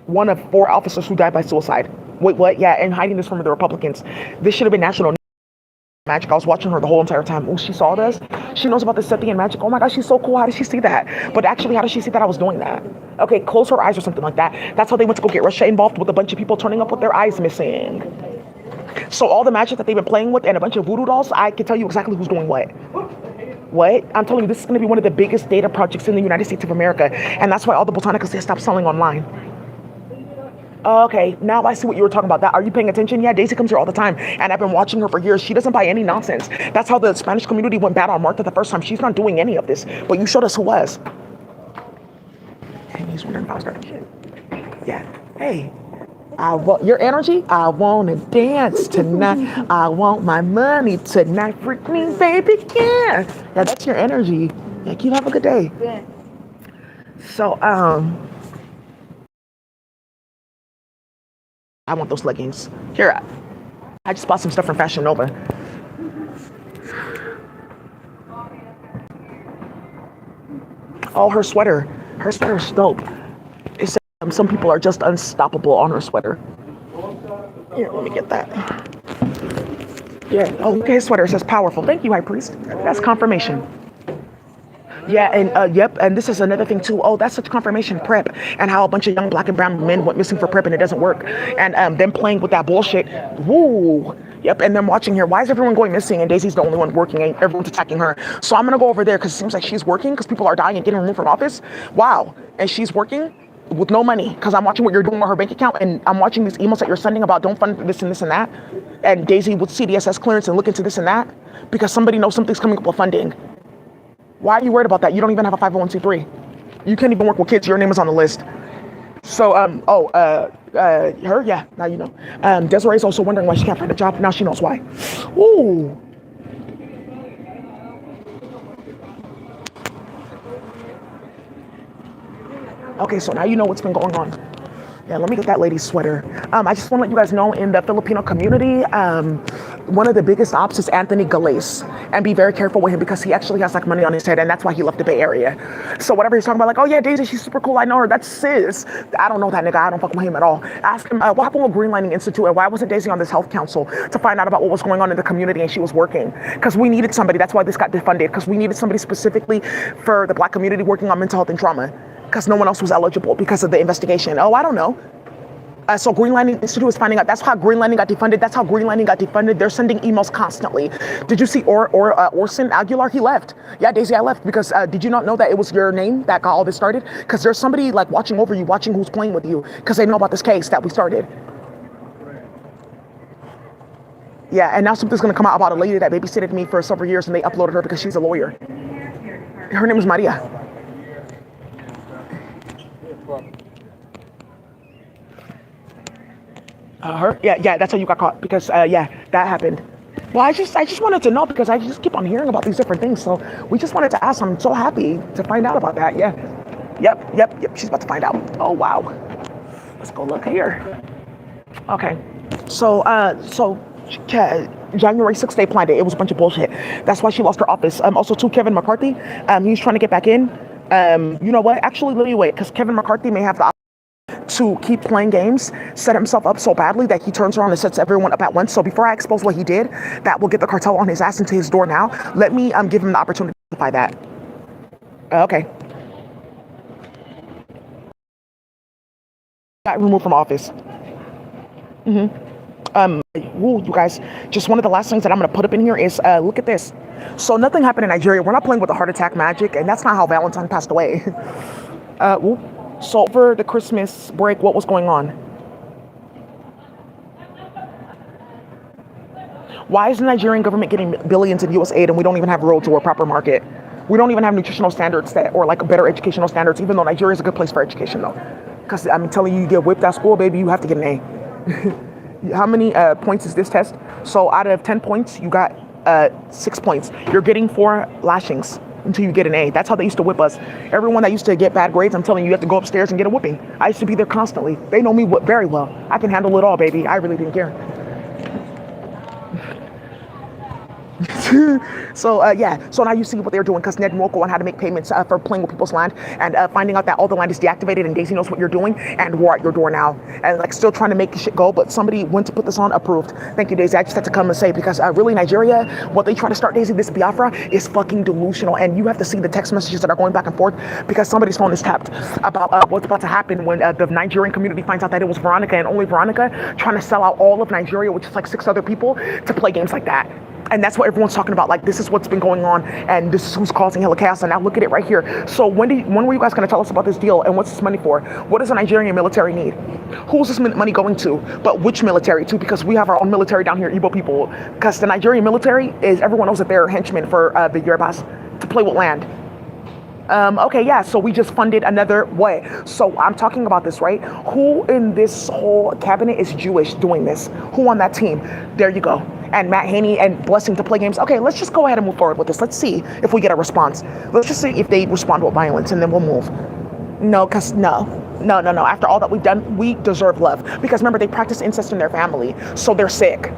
One of 4 officers who died by suicide. Wait, what? Yeah, and hiding this from the Republicans. This should have been national magic. I was watching her the whole entire time. Oh, she saw this. She knows about the Sethi and magic. Oh my gosh, she's so cool. How did she see that? But actually, how did she see that I was doing that? Okay, close her eyes or something like that. That's how they went to go get Russia involved with a bunch of people turning up with their eyes missing. So all the magic that they've been playing with and a bunch of voodoo dolls, I can tell you exactly who's doing what. What? I'm telling you, this is going to be one of the biggest data projects in the United States of America. And that's why all the botanicals, they stopped selling online. Okay, now I see what you were talking about. That, are you paying attention? Yeah, Daisy comes here all the time. And I've been watching her for years. She doesn't buy any nonsense. That's how the Spanish community went bad on Martha the first time. She's not doing any of this. But you showed us who was. And he's wondering if I was starting shit. Yeah. Hey. I want your energy. I want to dance tonight. I want my money tonight, Brittany, baby. Yeah, that's your energy. Like, you have a good day. Yeah. So, I want those leggings. Here, I just bought some stuff from Fashion Nova. Oh, her sweater. Her sweater is dope. It's some people are just unstoppable on her sweater. Here, let me get that. Yeah. Oh, okay, his sweater says powerful. Thank you, High Priest. That's confirmation. Yeah, and yep, and this is another thing too. Oh, that's such confirmation prep, and how a bunch of young Black and brown men went missing for prep and it doesn't work, and them playing with that bullshit. Woo. Yep, and then watching here. Why is everyone going missing and Daisy's the only one working and everyone's attacking her? So I'm gonna go over there because it seems like she's working because people are dying and getting removed from office. Wow, and she's working with no money because I'm watching what you're doing with her bank account and I'm watching these emails that you're sending about don't fund this and this and that. And Daisy with CDSS clearance and look into this and that because somebody knows something's coming up with funding. Why are you worried about that? You don't even have a 501c3. You can't even work with kids. Your name is on the list. So, her, yeah, now you know. Desiree's also wondering why she can't find a job. Now she knows why. Ooh. Okay, so now you know what's been going on. Yeah, let me get that lady's sweater. I just want to let you guys know in the Filipino community, one of the biggest ops is Anthony Galais. And be very careful with him because he actually has like money on his head and that's why he left the Bay Area. So whatever he's talking about, like, oh yeah, Daisy, she's super cool. I know her. That's sis. I don't know that nigga. I don't fuck with him at all. Ask him what happened with Green Lining Institute and why wasn't Daisy on this health council to find out about what was going on in the community and she was working. Because we needed somebody. That's why this got defunded. Because we needed somebody specifically for the Black community working on mental health and trauma. Because no one else was eligible because of the investigation. Oh, I don't know. So Green Lining Institute is finding out. That's how Green Lining got defunded. That's how Green Lining got defunded. They're sending emails constantly. Did you see Orson Aguilar? He left. Yeah, Daisy, I left because did you not know that it was your name that got all this started? Because there's somebody like watching over you, watching who's playing with you because they know about this case that we started. Yeah, and now something's gonna come out about a lady that babysitted me for several years, and they uploaded her because she's a lawyer. Her name is Maria. Her? Yeah, yeah. That's how you got caught because yeah, that happened. Well, I just wanted to know because I just keep on hearing about these different things. So we just wanted to ask. I'm so happy to find out about that. Yeah. Yep. She's about to find out. Oh wow. Let's go look here. Okay. So January 6th, they planned it. It was a bunch of bullshit. That's why she lost her office. Also, too, Kevin McCarthy, he's trying to get back in. You know what? Actually, let me wait, because Kevin McCarthy may have the to keep playing games, set himself up so badly that he turns around and sets everyone up at once. So before I expose what he did, that will get the cartel on his ass into his door now. Let me give him the opportunity to justify that. Okay. Got removed from office. Ooh, you guys, just one of the last things that I'm gonna put up in here is look at this. So nothing happened in Nigeria. We're not playing with the heart attack magic, and that's not how Valentine passed away. Ooh. So over the Christmas break, what was going on? Why is the Nigerian government getting billions in U.S. aid and we don't even have roads or a proper market? We don't even have nutritional standards that, or like better educational standards, even though Nigeria is a good place for education though. Because I'm telling you, you get whipped at school, baby, you have to get an A. How many points is this test? So out of 10 points, you got 6 points. You're getting 4 lashings until you get an A. That's how they used to whip us. Everyone that used to get bad grades, I'm telling you, you have to go upstairs and get a whipping. I used to be there constantly. They know me very well. I can handle it all, baby. I really didn't care. So yeah, so now you see what they're doing because Ned Nwoko on how to make payments for playing with people's land and finding out that all the land is deactivated and Daisy knows what you're doing and we're at your door now and like still trying to make shit go, but somebody went to put this on approved. Thank you, Daisy. I just had to come and say because really Nigeria, what they try to start, Daisy, this Biafra is fucking delusional, and you have to see the text messages that are going back and forth because somebody's phone is tapped about what's about to happen when the Nigerian community finds out that it was Veronica and only Veronica trying to sell out all of Nigeria, which is like 6 other people, to play games like that. And that's what everyone's talking about. Like, this is what's been going on, and this is who's causing hella chaos. And now look at it right here. So when were you guys going to tell us about this deal, and what's this money for? What does the Nigerian military need? Who's this money going to? But which military too? Because we have our own military down here, Igbo people. Because the Nigerian military is, everyone knows that they're henchmen for the Yorubas to play with land. Okay, yeah, so we just funded another way. So I'm talking about this, right? Who in this whole cabinet is Jewish doing this? Who on that team? There you go. And Matt Haney and Blessing to play games. Okay, let's just go ahead and move forward with this. Let's see if we get a response. Let's just see if they respond with violence, and then we'll move. No, because no. After all that we've done, we deserve love. Because remember, they practice incest in their family, so they're sick.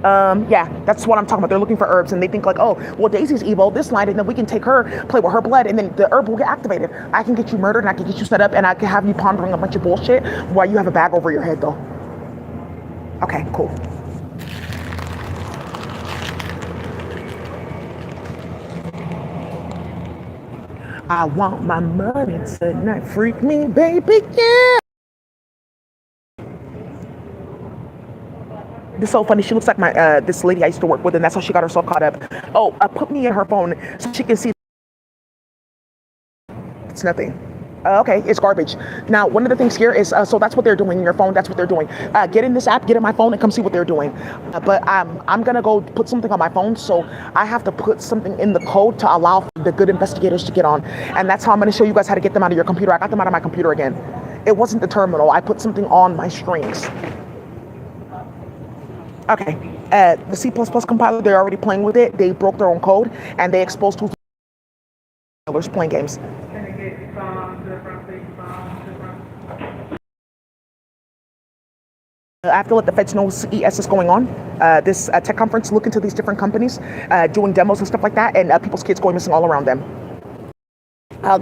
Yeah, that's what I'm talking about. They're looking for herbs, and they think like, oh, well, Daisy's evil, this line, and then we can take her, play with her blood, and then the herb will get activated. I can get you murdered, and I can get you set up, and I can have you pondering a bunch of bullshit while you have a bag over your head, though. Okay, cool. I want my money tonight. Freak me, baby, yeah. This is so funny. She looks like my this lady I used to work with, and that's how she got herself caught up. Oh, put me in her phone so she can see. It's nothing. Okay, it's garbage. Now, one of the things here is, so that's what they're doing in your phone. That's what they're doing. Get in this app, get in my phone, and come see what they're doing. But I'm going to go put something on my phone, so I have to put something in the code to allow the good investigators to get on. And that's how I'm going to show you guys how to get them out of your computer. I got them out of my computer again. It wasn't the terminal. I put something on my strings. Okay, the C++ compiler, they're already playing with it. They broke their own code, and they exposed two playing games. I have to let the feds know CES is going on. This tech conference, look into these different companies doing demos and stuff like that, and people's kids going missing all around them.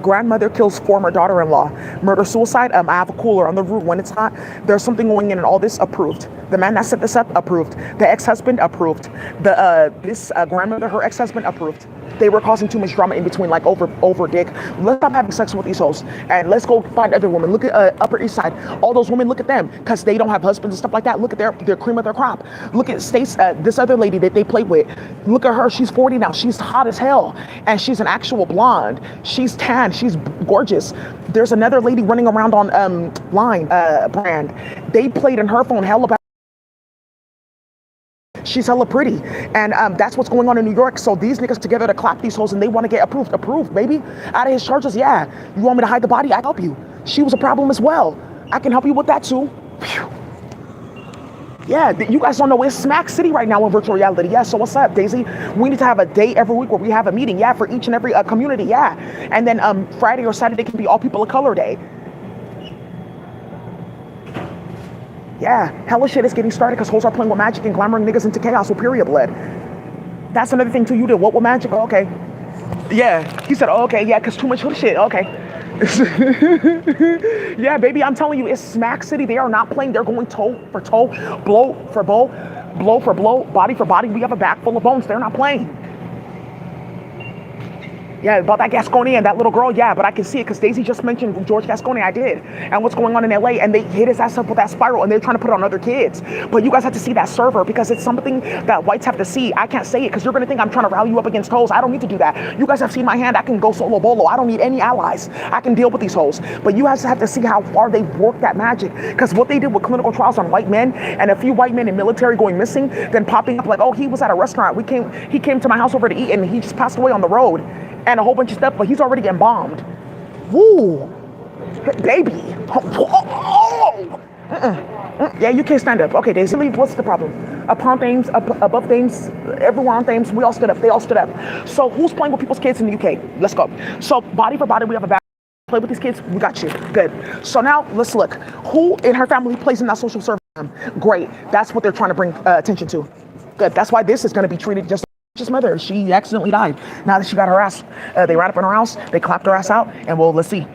Grandmother kills former daughter-in-law. Murder-suicide. I have a cooler on the roof when it's hot. There's something going in and all this approved. The man that set this up approved. The ex-husband approved. This grandmother, her ex-husband approved. they were causing too much drama in between, like over dick. Let's stop having sex with these hoes and let's go find other women. Look at Upper East Side. All those women, look at them because they don't have husbands and stuff like that. Look at their cream of their crop. Look at Stace, this other lady that they played with. Look at her. She's 40 now. She's hot as hell, and she's an actual blonde. She's tan. She's gorgeous. There's another lady running around on Line brand. They played in her phone hella bad. She's hella pretty, and that's what's going on in New York. So these niggas together to clap these hoes, and they want to get approved, baby. Out of his charges, yeah. You want me to hide the body? I can help you. She was a problem as well. I can help you with that too. Phew. Yeah, you guys don't know, it's smack city right now in virtual reality. Yeah, so what's up, Daisy? We need to have a day every week where we have a meeting, yeah, for each and every community, yeah. And then Friday or Saturday can be all people of color day. Yeah, hella shit is getting started because hoes are playing with magic and glamoring niggas into chaos with period blood. That's another thing too you did. What with magic? Oh, okay. Yeah, he said, oh, okay, yeah, because too much hood shit, okay. Yeah, baby, I'm telling you, it's smack city. They are not playing. They're going toe for toe, blow for blow for blow, body for body. We have a back full of bones. They're not playing. Yeah, about that Gasconi and that little girl, yeah, but I can see it because Daisy just mentioned George Gasconi. I did. And what's going on in LA, and they hit his ass up with that spiral, and they're trying to put it on other kids. But you guys have to see that server because it's something that whites have to see. I can't say it because you're going to think I'm trying to rally you up against hoes. I don't need to do that. You guys have seen my hand. I can go solo bolo. I don't need any allies. I can deal with these hoes. But you guys have to see how far they've worked that magic, because what they did with clinical trials on white men and a few white men in military going missing, then popping up like, oh, he was at a restaurant. He came to my house over to eat, and he just passed away on the road. And a whole bunch of stuff, but he's already getting bombed. Woo, baby. Oh. Yeah, you can't stand up. Okay, Daisy, what's the problem? Upon Thames, above Thames, everyone on Thames, we all stood up. They all stood up. So who's playing with people's kids in the UK? Let's go. So body for body, we have a back. Play with these kids, we got you. Good. So now let's look. Who in her family plays in that social service? Great. That's what they're trying to bring attention to. Good. That's why this is going to be treated just his mother. She accidentally died. Now that she got her ass, they ran up in her house, they clapped her ass out, and well, let's see.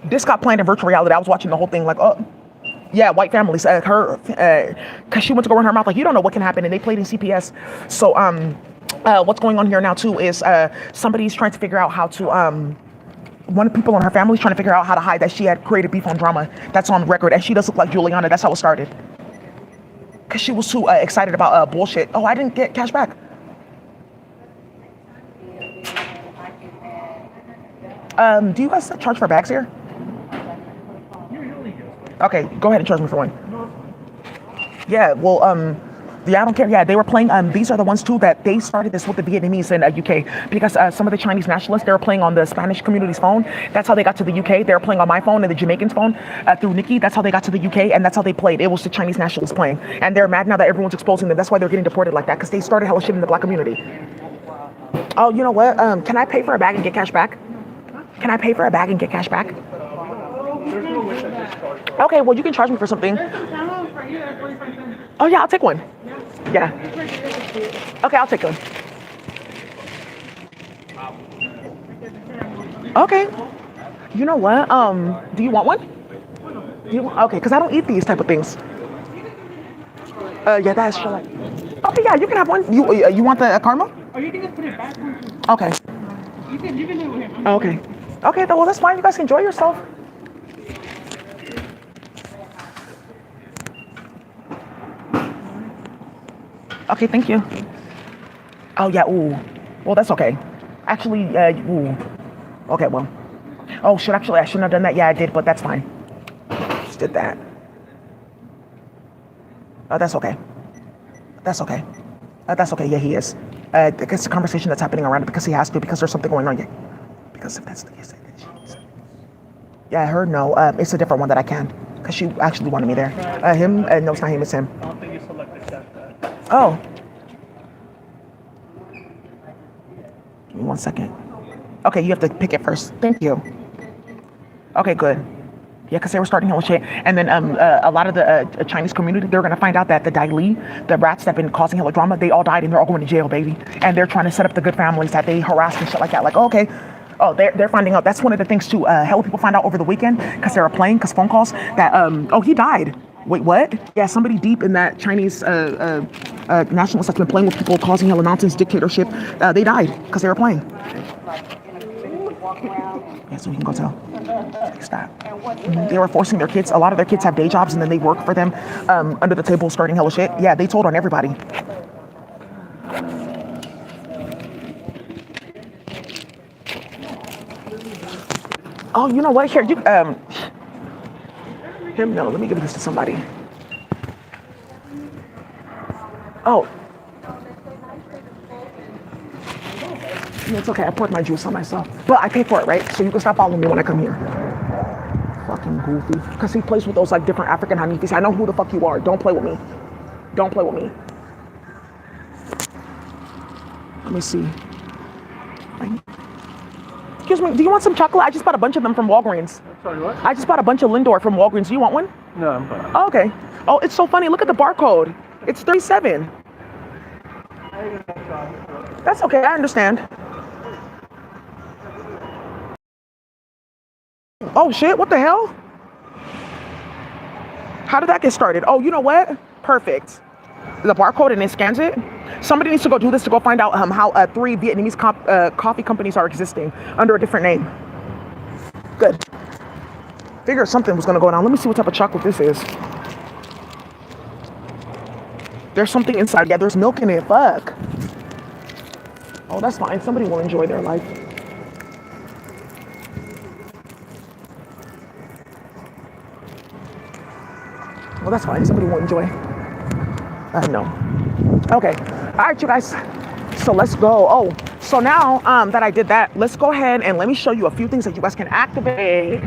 This got planned in virtual reality. I was watching the whole thing like, oh, yeah, white families. Because she went to go run her mouth like, you don't know what can happen, and they played in CPS. So, what's going on here now too is somebody's trying to figure out how to one of the people in her family is trying to figure out how to hide that she had created beef on drama. That's on record, and she does look like Juliana. That's how it started. Because she was too excited about bullshit. Oh, I didn't get cash back. Do you guys charge for bags here? Okay, go ahead and charge me for one. Yeah, well, yeah, I don't care. Yeah, they were playing. These are the ones too that they started this with the Vietnamese in UK, because some of the Chinese nationalists, they were playing on the Spanish community's phone. That's how they got to the UK. They were playing on my phone and the Jamaicans' phone through Nikki. That's how they got to the UK, and that's how they played. It was the Chinese nationalists playing, and they're mad now that everyone's exposing them. That's why they're getting deported like that, because they started hella shit in the black community. Oh, you know what? Can I pay for a bag and get cash back? Can I pay for a bag and get cash back? Okay, well, you can charge me for something. Oh yeah, I'll take one. Yeah. Okay, I'll take one. Okay. You know what? Do you want one? Okay, because I don't eat these type of things. Yeah, that's sure. Okay, yeah, you can have one. You want the caramel? Oh, you can just put it back. Okay. You can do it with him. Okay. Okay, well, that's fine. You guys can enjoy yourself. Okay, thank you. Oh, yeah, ooh. Well, that's okay. Actually, ooh. Okay, well. Oh, shit, actually, I shouldn't have done that. Yeah, I did, but that's fine. Just did that. Oh, that's okay. That's okay. That's okay, yeah, he is. It's a conversation that's happening around it because he has to, because there's something going on. Yeah. Because if that's the case, yeah, I heard no. It's a different one that I can, because she actually wanted me there. Him? No, it's not him, it's him. I don't think you selected that. Oh. Give me 1 second. Okay, you have to pick it first. Thank you. Okay, good. Yeah, because they were starting hell shit. And then a lot of the Chinese community, they're going to find out that the Dai Li, the rats that have been causing hella drama, they all died and they're all going to jail, baby. And they're trying to set up the good families that they harassed and shit like that. Like, oh, okay. Oh, they're finding out. That's one of the things too. Hella people find out over the weekend because they were playing, because phone calls that, oh, he died. Wait, what? Yeah, somebody deep in that Chinese nationalist that's been playing with people, causing hella nonsense, dictatorship. They died because they were playing. Yeah, so you can go tell. Stop. They were forcing their kids. A lot of their kids have day jobs, and then they work for them under the table, starting hella shit. Yeah, they told on everybody. Oh, you know what? Here, you him. No, let me give this to somebody. Oh, yeah, it's okay. I poured my juice on myself, but I pay for it, right? So you can stop following me when I come here. Fucking goofy. Because he plays with those like different African Hanifis. I know who the fuck you are. Don't play with me. Don't play with me. Let me see. Excuse me, do you want some chocolate? I just bought a bunch of them from Walgreens. Sorry, what? I just bought a bunch of Lindor from Walgreens. Do you want one? No, I'm fine. Oh, okay. Oh, it's so funny. Look at the barcode. It's 37. That's okay. I understand. Oh, shit. What the hell? How did that get started? Oh, you know what? Perfect. The barcode and it scans it. Somebody needs to go do this to go find out how 3 Vietnamese coffee companies are existing under a different name. Good. Figured something was going to go down. Let me see what type of chocolate this is. There's something inside. Yeah, there's milk in it. Fuck. Oh, that's fine. Somebody will enjoy their life. Well, that's fine. Somebody will enjoy. No. Okay. All right, you guys. So let's go. Oh, so now that I did that, let's go ahead and let me show you a few things that you guys can activate.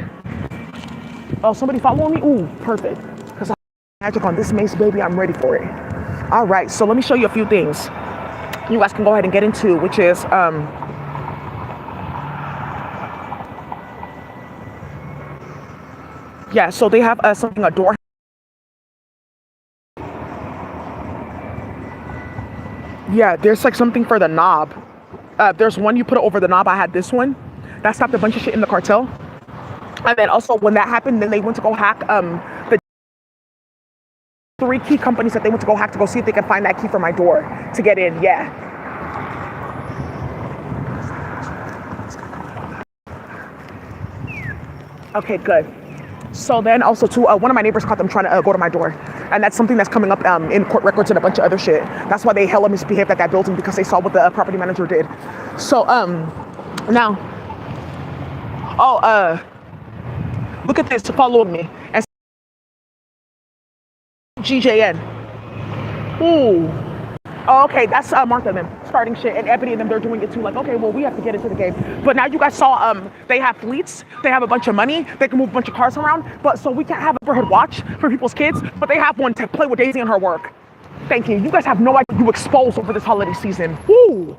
Oh, somebody following me? Ooh, perfect. Because I have magic on this mace, baby. I'm ready for it. All right. So let me show you a few things you guys can go ahead and get into, which is yeah. So they have something, a door. Yeah, there's like something for the knob. There's one you put it over the knob. I had this one. That stopped a bunch of shit in the cartel. And then also when that happened, then they went to go hack the 3 key companies that they went to go hack to go see if they could find that key for my door to get in. Yeah. Okay, good. So then also too, one of my neighbors caught them trying to go to my door. And that's something that's coming up in court records and a bunch of other shit. That's why they hella misbehaved at that building, because they saw what the property manager did. So now, look at this to follow me. And GJN. Ooh. Oh, okay, that's Martha and them starting shit, and Ebony and them, they're doing it too. Like, okay, well, we have to get into the game. But now you guys saw they have fleets, they have a bunch of money, they can move a bunch of cars around. But so we can't have a neighborhood watch for people's kids, but they have one to play with Daisy and her work. Thank you. You guys have no idea you exposed over this holiday season. Woo!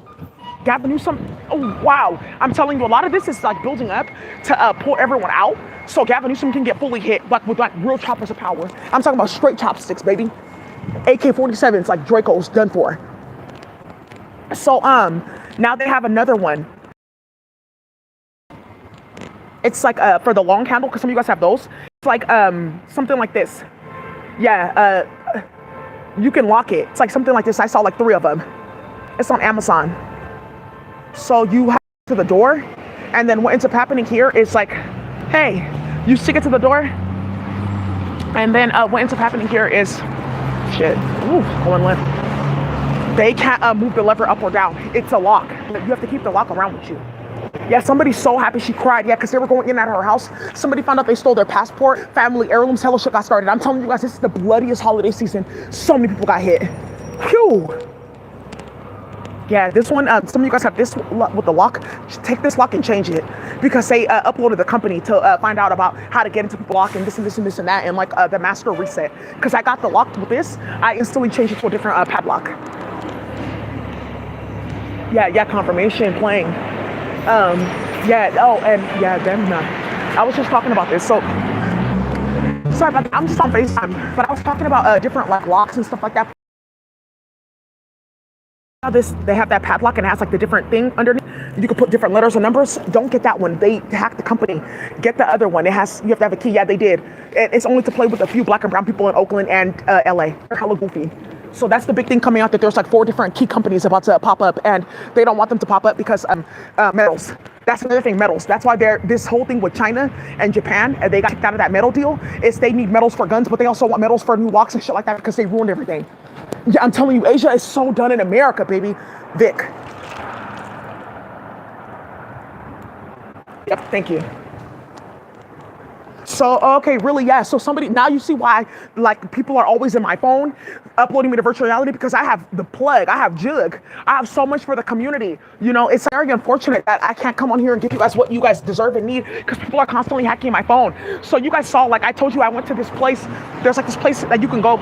Gavin Newsom. Oh wow! I'm telling you, a lot of this is like building up to pull everyone out, so Gavin Newsom can get fully hit like with like real choppers of power. I'm talking about straight chopsticks, baby. AK-47s like Draco's done for. So now they have another one. It's like for the long handle, because some of you guys have those. It's like something like this. Yeah, you can lock it. It's like something like this. I saw like 3 of them. It's on Amazon. So you have to the door, and then what ends up happening here is like, hey, you stick it to the door, and then what ends up happening here is shit. Ooh, going left. They can't move the lever up or down. It's a lock. You have to keep the lock around with you. Yeah, somebody's so happy she cried. Yeah, because they were going in at her house. Somebody found out they stole their passport. Family heirlooms, hella shit got started. I'm telling you guys, this is the bloodiest holiday season. So many people got hit. Phew. Yeah, this one, some of you guys have this with the lock. Just take this lock and change it, because they uploaded the company to find out about how to get into the lock and this and this and this and that, and like the master reset. Because I got the lock with this, I instantly changed it to a different padlock. Yeah, confirmation playing. Yeah, oh, and yeah, damn, no. I was just talking about this, so sorry about that. I'm just on FaceTime, but I was talking about different like locks and stuff like that. This, they have that padlock and it has like the different thing underneath. You can put different letters and numbers. Don't get that one. They hacked the company. Get the other one. You have to have a key. Yeah, they did. It's only to play with a few black and brown people in Oakland and LA. They're hella goofy. So that's the big thing coming out, that there's like 4 different key companies about to pop up, and they don't want them to pop up because metals. That's another thing, metals. That's why this whole thing with China and Japan, they got kicked out of that metal deal, is they need metals for guns, but they also want metals for new locks and shit like that because they ruined everything. Yeah, I'm telling you, Asia is so done in America, baby. Vic. Yep, thank you. So, okay, really, yeah. So now you see why, like, people are always in my phone uploading me to virtual reality, because I have the plug, I have Jug, I have so much for the community. You know, it's very unfortunate that I can't come on here and give you guys what you guys deserve and need, because people are constantly hacking my phone. So you guys saw, like I told you, I went to this place. There's like this place that you can go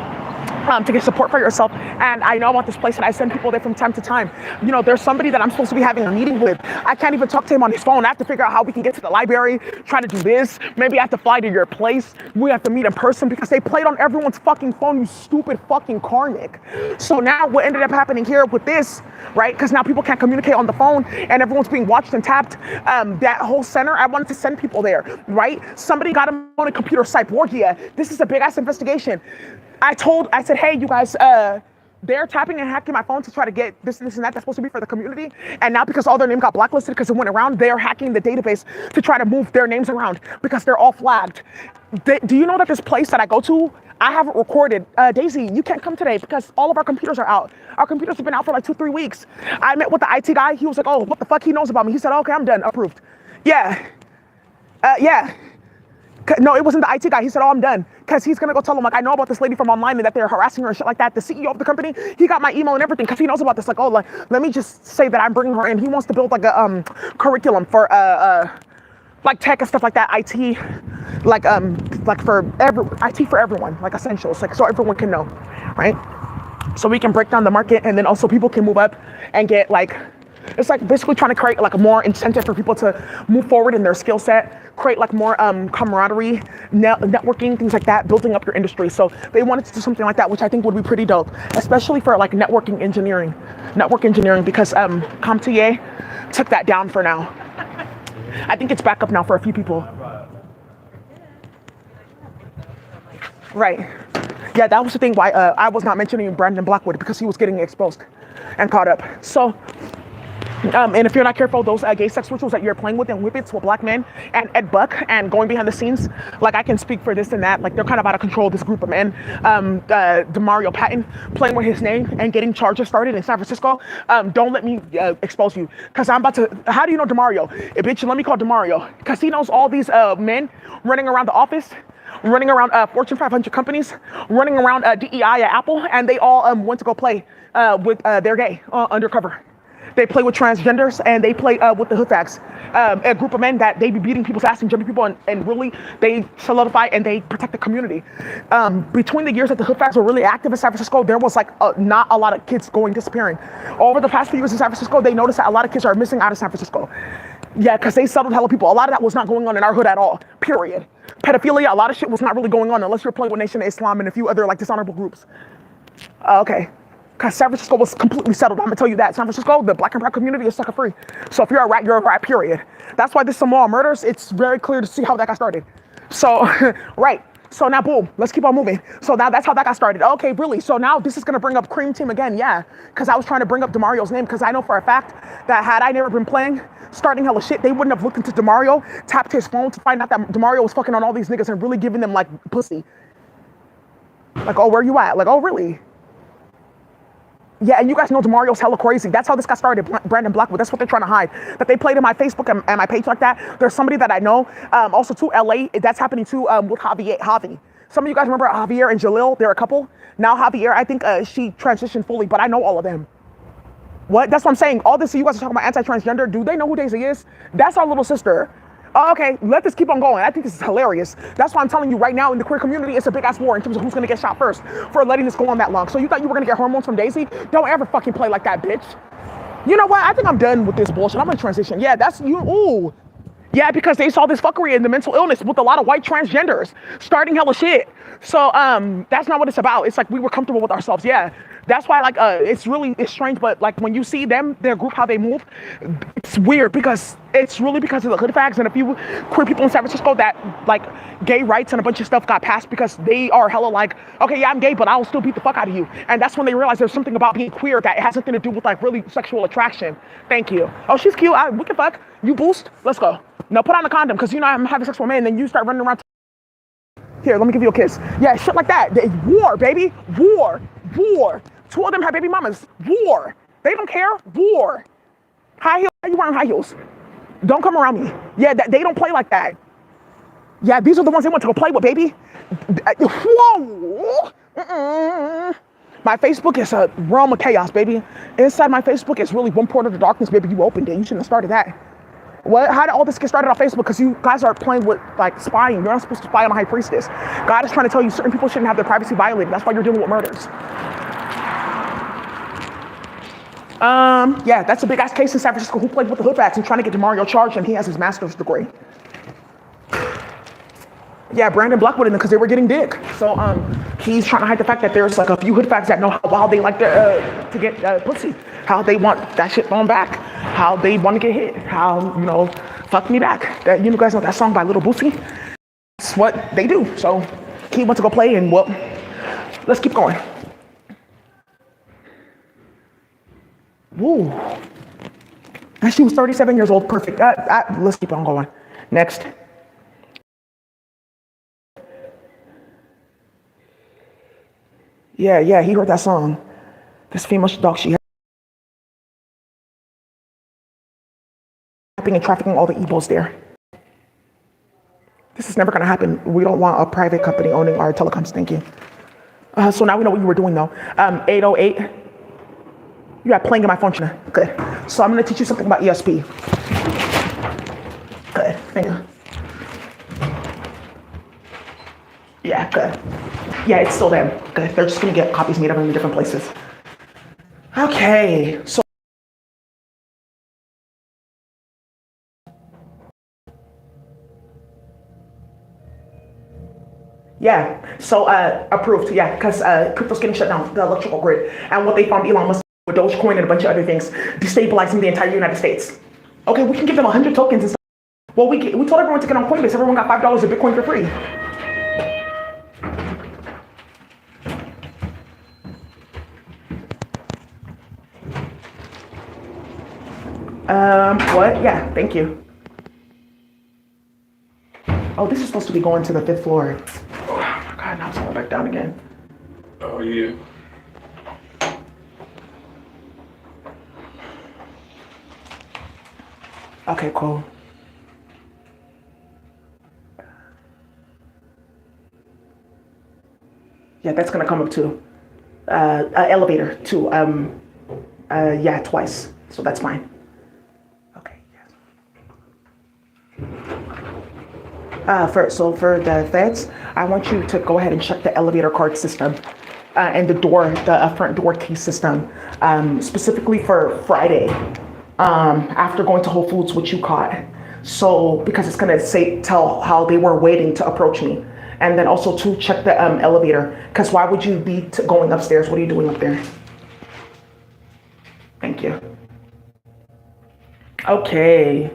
to get support for yourself, and I know about this place, and I send people there from time to time. You know, there's somebody that I'm supposed to be having a meeting with. I can't even talk to him on his phone. I have to figure out how we can get to the library, try to do this. Maybe I have to fly to your place. We have to meet in person, because they played on everyone's fucking phone, you stupid fucking karmic. So now what ended up happening here with this, right? Because now people can't communicate on the phone, and everyone's being watched and tapped. That whole center, I wanted to send people there, right? Somebody got him on a computer cyborgia. This is a big ass investigation. I said, hey, you guys, they're tapping and hacking my phone to try to get this and that that's supposed to be for the community. And now, because all their name got blacklisted because it went around, they're hacking the database to try to move their names around because they're all flagged. Do you know that this place that I go to, I haven't recorded? Daisy, you can't come today because all of our computers are out. Our computers have been out for like 2-3 weeks. I met with the IT guy. He was like, oh, what the fuck? He knows about me. He said, okay, I'm done. Approved. Yeah. Yeah. No, it wasn't the IT guy. He said, oh, I'm done. Because he's going to go tell him, like, I know about this lady from online and that they're harassing her and shit like that. The CEO of the company, he got my email and everything because he knows about this. Like, oh, like, let me just say that I'm bringing her in. He wants to build like a curriculum for like tech and stuff like that. IT, like for IT for everyone, like essentials, like so everyone can know, right? So we can break down the market, and then also people can move up and get like, it's like basically trying to create like a more incentive for people to move forward in their skill set, create like more camaraderie, networking, things like that, building up your industry. So they wanted to do something like that, which I think would be pretty dope, especially for like network engineering, because CompTIA took that down for now. I think it's back up now for a few people. Right. Yeah, that was the thing why I was not mentioning Brandon Blackwood, because he was getting exposed and caught up. So, and if you're not careful, those gay sex rituals that you're playing with and whippets with black men and Ed Buck and going behind the scenes, like I can speak for this and that, like they're kind of out of control, this group of men. DeMario Patton playing with his name and getting charges started in San Francisco. Don't let me expose you, because I'm about to, how do you know DeMario? Bitch, let me call DeMario, because he knows all these men running around the office, running around Fortune 500 companies, running around DEI at Apple, and they all went to go play with, they're gay, undercover. They play with transgenders, and they play with the hood fags. A group of men that they be beating people's ass and jumping people, and really they solidify and they protect the community. Between the years that the hood fags were really active in San Francisco, there was like not a lot of kids disappearing. Over the past few years in San Francisco, they noticed that a lot of kids are missing out of San Francisco. Yeah, because they settled hella people. A lot of that was not going on in our hood at all, period. Pedophilia, a lot of shit was not really going on unless you're playing with Nation of Islam and a few other like dishonorable groups. Okay. Because San Francisco was completely settled. I'm gonna tell you that. San Francisco, the black and brown community is sucker free. So if you're a rat, you're a rat, period. That's why this Samoa murders, it's very clear to see how that got started. So, right. So now, boom, let's keep on moving. So now that's how that got started. Okay, really? So now this is gonna bring up Cream Team again, yeah. Because I was trying to bring up DeMario's name, because I know for a fact that had I never been playing, starting hella shit, they wouldn't have looked into DeMario, tapped his phone to find out that DeMario was fucking on all these niggas and really giving them like pussy. Like, oh, where you at? Like, oh, really? Yeah, and you guys know DeMario's hella crazy. That's how this got started, Brandon Blackwood. That's what they're trying to hide. That they played in my Facebook and my page like that. There's somebody that I know, also too, LA, that's happening too with Javi. Some of you guys remember Javier and Jalil? They're a couple. Now Javier, I think she transitioned fully, but I know all of them. What? That's what I'm saying. All this, you guys are talking about anti-transgender. Do they know who Daisy is? That's our little sister. Oh, okay, let this keep on going. I think this is hilarious. That's why I'm telling you right now, in the queer community, it's a big ass war in terms of who's gonna get shot first for letting this go on that long. So you thought you were gonna get hormones from Daisy? Don't ever fucking play like that, bitch. You know what? I think I'm done with this bullshit. I'm gonna transition. Yeah, that's you. Ooh. Yeah, because they saw this fuckery in the mental illness with a lot of white transgenders starting hella shit. So that's not what it's about. It's like we were comfortable with ourselves. Yeah. That's why like it's strange, but like when you see them, their group, how they move, it's weird because it's really because of the hood fags and a few queer people in San Francisco that like gay rights and a bunch of stuff got passed because they are hella like, okay, yeah, I'm gay, but I'll still beat the fuck out of you. And that's when they realize there's something about being queer that has nothing to do with like really sexual attraction. Thank you. Oh, she's cute. We can fuck. You boost. Let's go. Now put on a condom because you know I'm having sex with a man, and then you start running around. Here, let me give you a kiss. Yeah, shit like that. War, baby. War. War. Two of them have baby mamas. War. They don't care. War. High heels. Why are you wearing high heels? Don't come around me. Yeah, they don't play like that. Yeah, these are the ones they want to go play with, baby. Whoa. My Facebook is a realm of chaos, baby. Inside my Facebook is really one portal to darkness, baby. You opened it. You shouldn't have started that. What? How did all this get started on Facebook? Because you guys are playing with like spying. You're not supposed to spy on a high priestess. God is trying to tell you certain people shouldn't have their privacy violated. That's why you're dealing with murders. Yeah, that's a big ass case in San Francisco. Who played with the hoodbags and trying to get DeMario charged, and he has his master's degree. Yeah, Brandon Blackwood in it because they were getting dick. So he's trying to hide the fact that there's like a few hoodfags that know how wild they like to get pussy, how they want that shit thrown back, how they want to get hit, how, you know, fuck me back. That, you guys know that song by Little Boosie? That's what they do. So he wants to go play, and well, let's keep going. Woo. And she was 37 years old. Perfect. Let's keep on going. Next. Yeah, he heard that song. This female dog she had. And trafficking all the Igbos there. This is never going to happen. We don't want a private company owning our telecoms. Thank you. So now we know what you were doing, though. 808. You got playing in my function. Good. So I'm going to teach you something about ESP. Good. Thank you. Yeah, good. Yeah, it's still them. Good. They're just going to get copies made of them in different places. Okay. So yeah, so approved, yeah, because crypto's getting shut down, the electrical grid. And what they found, Elon Musk with Dogecoin and a bunch of other things, destabilizing the entire United States. Okay, we can give them 100 tokens and stuff. Well, we told everyone to get on Coinbase. Everyone got $5 of Bitcoin for free. What? Yeah, thank you. Oh, this is supposed to be going to the 5th floor. Oh my God, now it's going back down again. Oh, yeah. Okay, cool. Yeah, that's gonna come up too. Elevator too. Yeah, twice. So that's fine. Okay, yes. For the feds, I want you to go ahead and check the elevator card system and the front door key system, specifically for Friday. After going to Whole Foods, which you caught. So because it's gonna tell how they were waiting to approach me. And then also to check the elevator, because why would you be going upstairs? What are you doing up there? Thank you. Okay.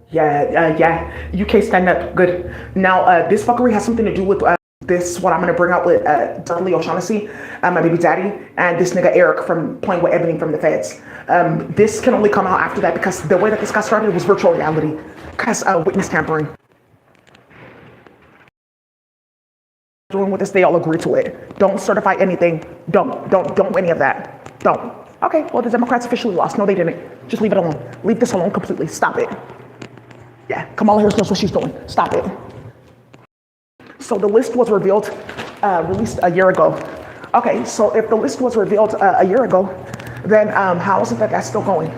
Yeah. UK stand up. Good. Now, this fuckery has something to do with this, what I'm going to bring out with Dudley O'Shaughnessy, my baby daddy, and this nigga Eric from playing with Ebony from the feds. This can only come out after that because the way that this got started was virtual reality, because witness tampering. Doing with this, they all agree to it. Don't certify anything. Don't any of that. Don't. Okay, well, the Democrats officially lost. No, they didn't. Just leave it alone. Leave this alone completely. Stop it. Yeah, Kamala Harris knows what she's doing. Stop it. So the list was released a year ago. Okay, so if the list was revealed a year ago, then how is it that that's still going?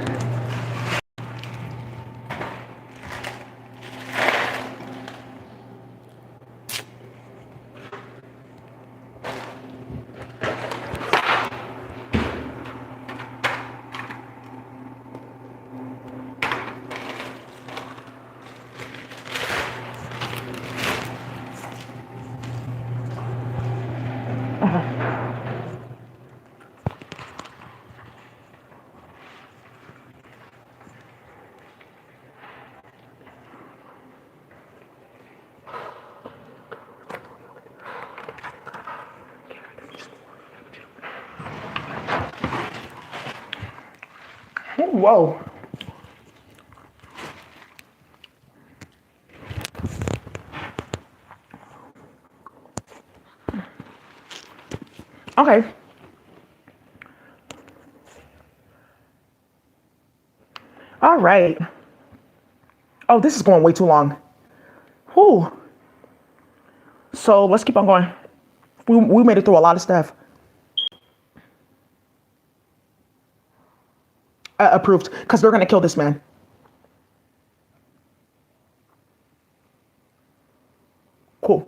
Whoa. Okay. All right. Oh, this is going way too long. Whew. So let's keep on going. We made it through a lot of stuff. Approved, because they're gonna kill this man. Cool.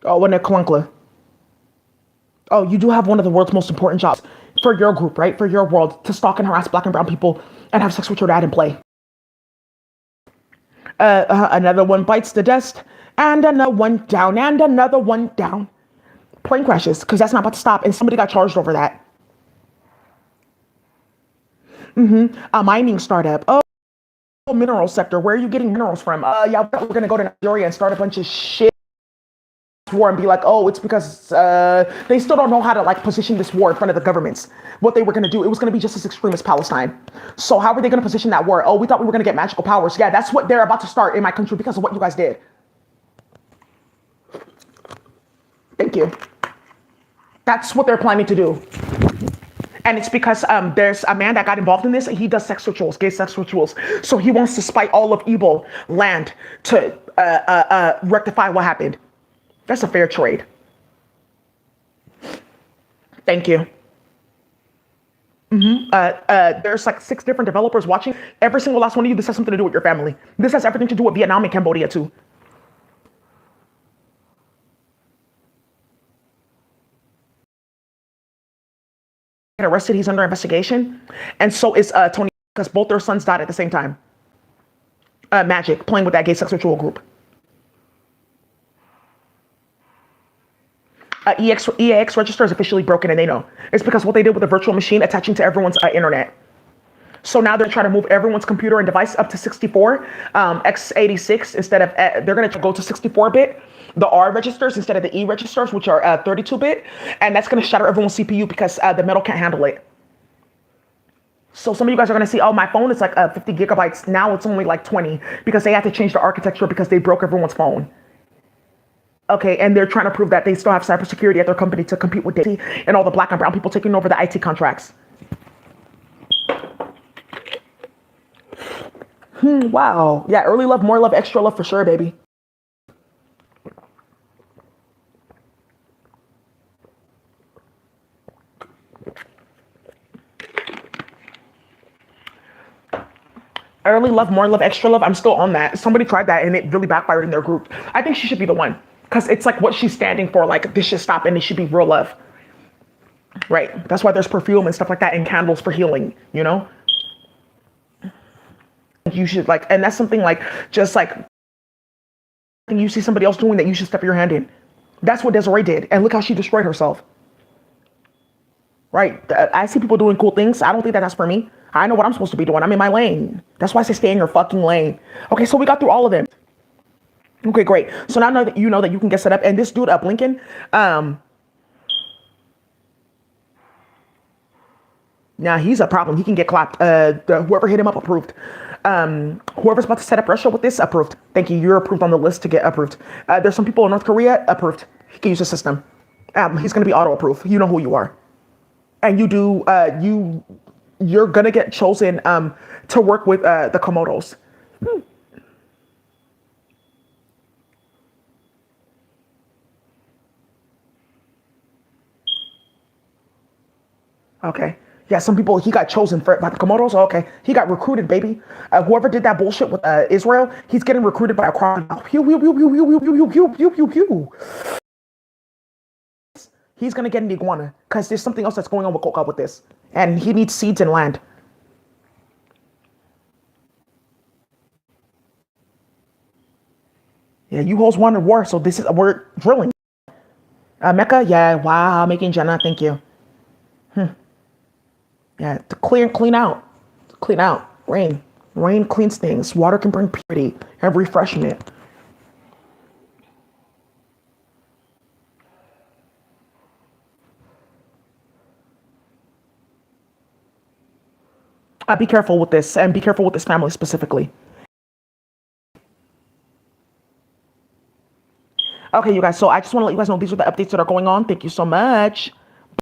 Oh, when a clunkler. Oh, you do have one of the world's most important jobs for your group, right? For your world, to stalk and harass black and brown people and have sex with your dad and play. Another one bites the dust, and another one down, and another one down. Plane crashes, because that's not about to stop, and somebody got charged over that. A mining startup. Oh, mineral sector. Where are you getting minerals from? Yeah, we're gonna go to Nigeria and start a bunch of shit war and be like, oh, it's because they still don't know how to like position this war in front of the governments. What they were going to do, it was going to be just as extreme as Palestine. So how are they going to position that war? Oh, we thought we were going to get magical powers. Yeah, that's what they're about to start in my country because of what you guys did. Thank you. That's what they're planning to do. And it's because there's a man that got involved in this. He does sex rituals, gay sex rituals. So he wants to spite all of evil land to rectify what happened. That's a fair trade. Thank you. There's like 6 different developers watching. Every single last one of you, this has something to do with your family. This has everything to do with Vietnam and Cambodia too. Get arrested, he's under investigation. And so is Tony, because both their sons died at the same time. Magic, playing with that gay sex ritual group. EAX register is officially broken and they know. It's because what they did with the virtual machine attaching to everyone's internet. So now they're trying to move everyone's computer and device up to 64, x86 instead of, they're going to go to 64-bit, the R registers instead of the E registers, which are 32-bit. And that's going to shatter everyone's CPU because the metal can't handle it. So some of you guys are going to see, oh, my phone is like 50 gigabytes. Now it's only like 20 because they had to change the architecture because they broke everyone's phone. Okay, and they're trying to prove that they still have cybersecurity at their company to compete with Daisy and all the black and brown people taking over the IT contracts. Wow. Yeah, early love, more love, extra love for sure, baby. Early love, more love, extra love. I'm still on that. Somebody tried that and it really backfired in their group. I think she should be the one because it's like what she's standing for. Like this should stop and it should be real love. Right. That's why there's perfume and stuff like that and candles for healing, you know? You should like, and that's something like, just like you see somebody else doing that you should step your hand in. That's what Desiree did. And look how she destroyed herself. Right. I see people doing cool things. I don't think that that's for me. I know what I'm supposed to be doing. I'm in my lane. That's why I say stay in your fucking lane. Okay, so we got through all of them. Okay, great. So now that you know that you can get set up, and this dude up Lincoln, now he's a problem. He can get clapped. Whoever hit him up approved. Whoever's about to set up Russia with this approved. Thank you. You're approved on the list to get approved. There's some people in North Korea approved. He can use the system. He's gonna be auto approved. You know who you are, and you do. You're gonna get chosen to work with the Komodos. Okay. Yeah, some people, he got chosen for by the Komodos. Oh, okay. He got recruited, baby. Whoever did that bullshit with Israel, he's getting recruited by a crocodile. Pew, pew, pew, pew, pew, pew, pew, pew, pew, pew, pew. He's gonna get an iguana because there's something else that's going on with Coca with this, and he needs seeds and land. Yeah, you hoes wanted war, so this is we're drilling. Mecca, yeah, wow, making Jannah, thank you. Yeah, to clean out, rain. Rain cleans things. Water can bring purity and refreshment. Be careful with this, and be careful with this family specifically. Okay, you guys. So I just want to let you guys know these are the updates that are going on. Thank you so much.